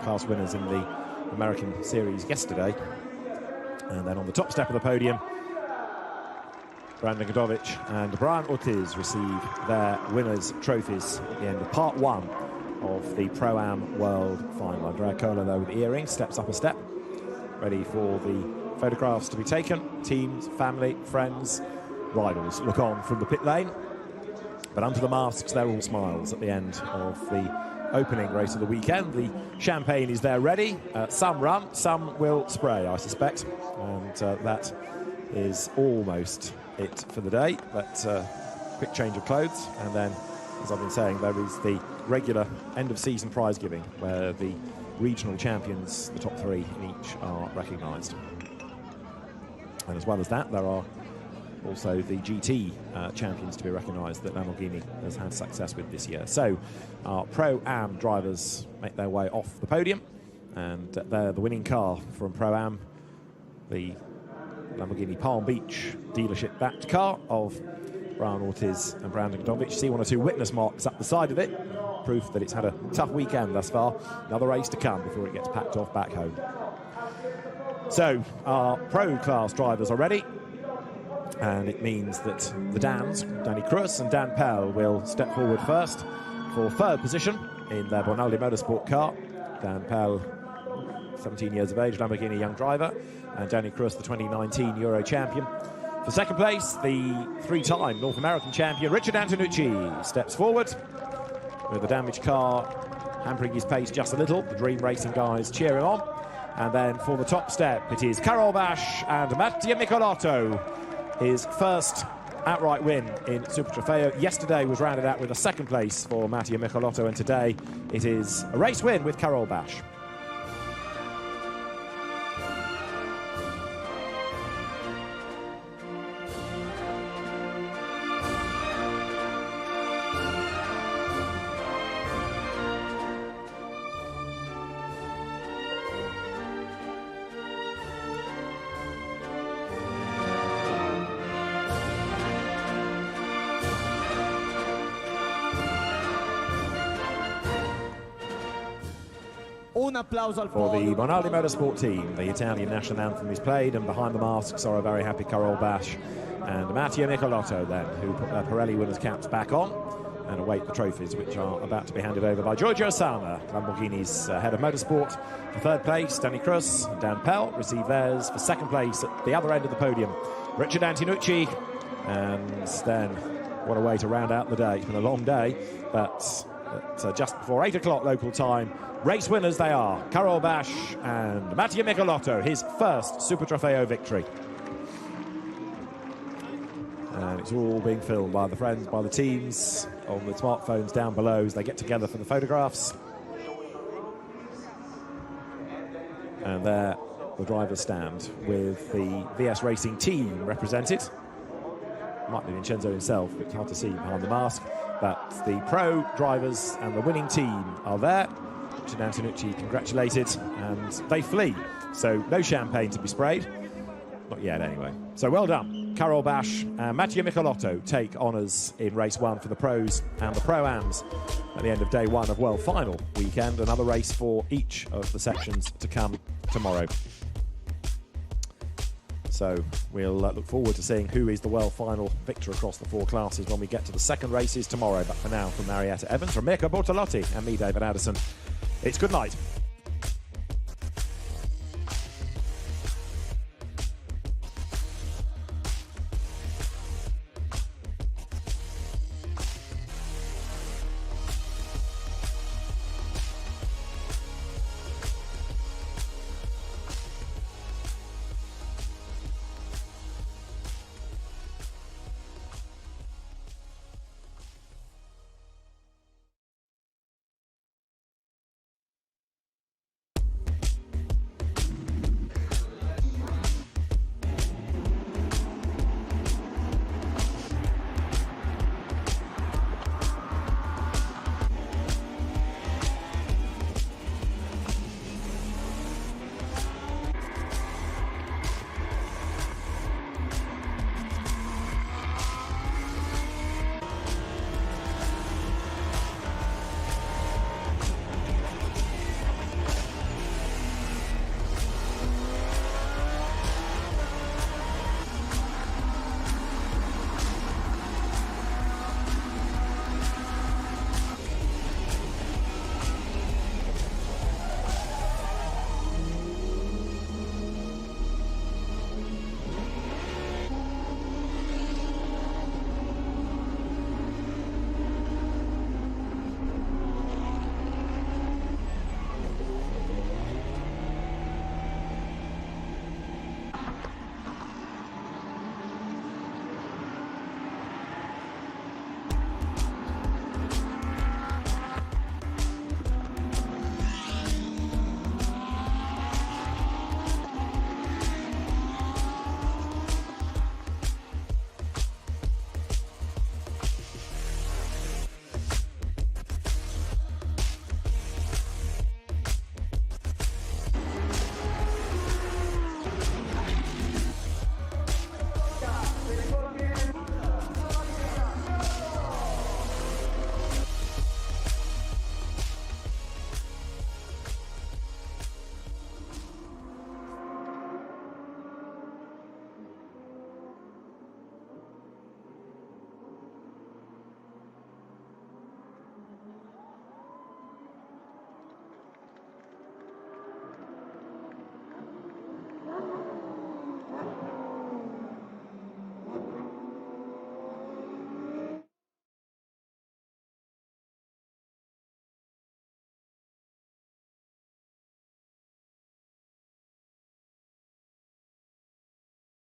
class winners in the American Series yesterday. And then on the top step of the podium, Brandon Godovic and Brian Ortiz receive their winners' trophies at the end of part one of the Pro-Am World Final. Andrea Cola, though, with earrings, steps up a step, ready for the photographs to be taken. Teams, family, friends, rivals look on from the pit lane. But under the masks, they're all smiles at the end of the opening race of the weekend. The champagne is there ready. Some rum, some will spray, I suspect. And that is almost it for the day. But quick change of clothes. And then, as I've been saying, there is the regular end-of-season prize giving, where the regional champions, the top three in each, are recognised. And as well as that, there are also the GT champions to be recognised that Lamborghini has had success with this year. So our Pro-Am drivers make their way off the podium, and they're the winning car from Pro-Am, the Lamborghini Palm Beach dealership-backed car of Brian Ortiz and Brandon Godovic. See one or two witness marks up the side of it, proof that it's had a tough weekend thus far. Another race to come before it gets packed off back home. So our Pro-class drivers are ready. And it means that the Dans, Danny Cruz and Dan Pell, will step forward first for third position in their Bonaldi Motorsport car. Dan Pell, 17 years of age, Lamborghini young driver, and Danny Cruz, the 2019 Euro champion. For second place, the three-time North American champion, Richard Antonucci, steps forward with the damaged car hampering his pace just a little. The Dream Racing guys cheer him on. And then for the top step, it is Karol Bash and Mattia Michelotto. His first outright win in Super Trofeo. Yesterday was rounded out with a second place for Mattia Michelotto, and today it is a race win with Karol Bash. Un applauso al For the podium. Bonaldi Motorsport team, the Italian national anthem is played, and behind the masks are a very happy Carol Bash and Matteo Michelotto then, who put their Pirelli winners' caps back on and await the trophies, which are about to be handed over by Giorgio Sama, Lamborghini's head of motorsport. For third place, Danny Cruz and Dan Pell receive theirs. For second place, at the other end of the podium, Richard Antonucci. And then, what a way to round out the day. It's been a long day, but at just before 8 o'clock local time, race winners they are, Carol Bash and Matteo Michelotto, his first Super Trofeo victory. And it's all being filmed by the friends, by the teams, on the smartphones down below as they get together for the photographs. And there the drivers stand with the VS Racing team represented. Might be Vincenzo himself, but it's hard to see behind the mask. But the pro drivers and the winning team are there. Richard Antonucci congratulated, and they flee. So no champagne to be sprayed. Not yet, anyway. So well done. Carol Bash and Matteo Michelotto take honours in race 1 for the pros and the pro-ams at the end of day 1 of World Final weekend. Another race for each of the sections to come tomorrow. So we'll look forward to seeing who is the World Final victor across the 4 classes when we get to the second races tomorrow. But for now, from Marietta Evans, from Mirko Bortolotti and me, David Addison, it's good night.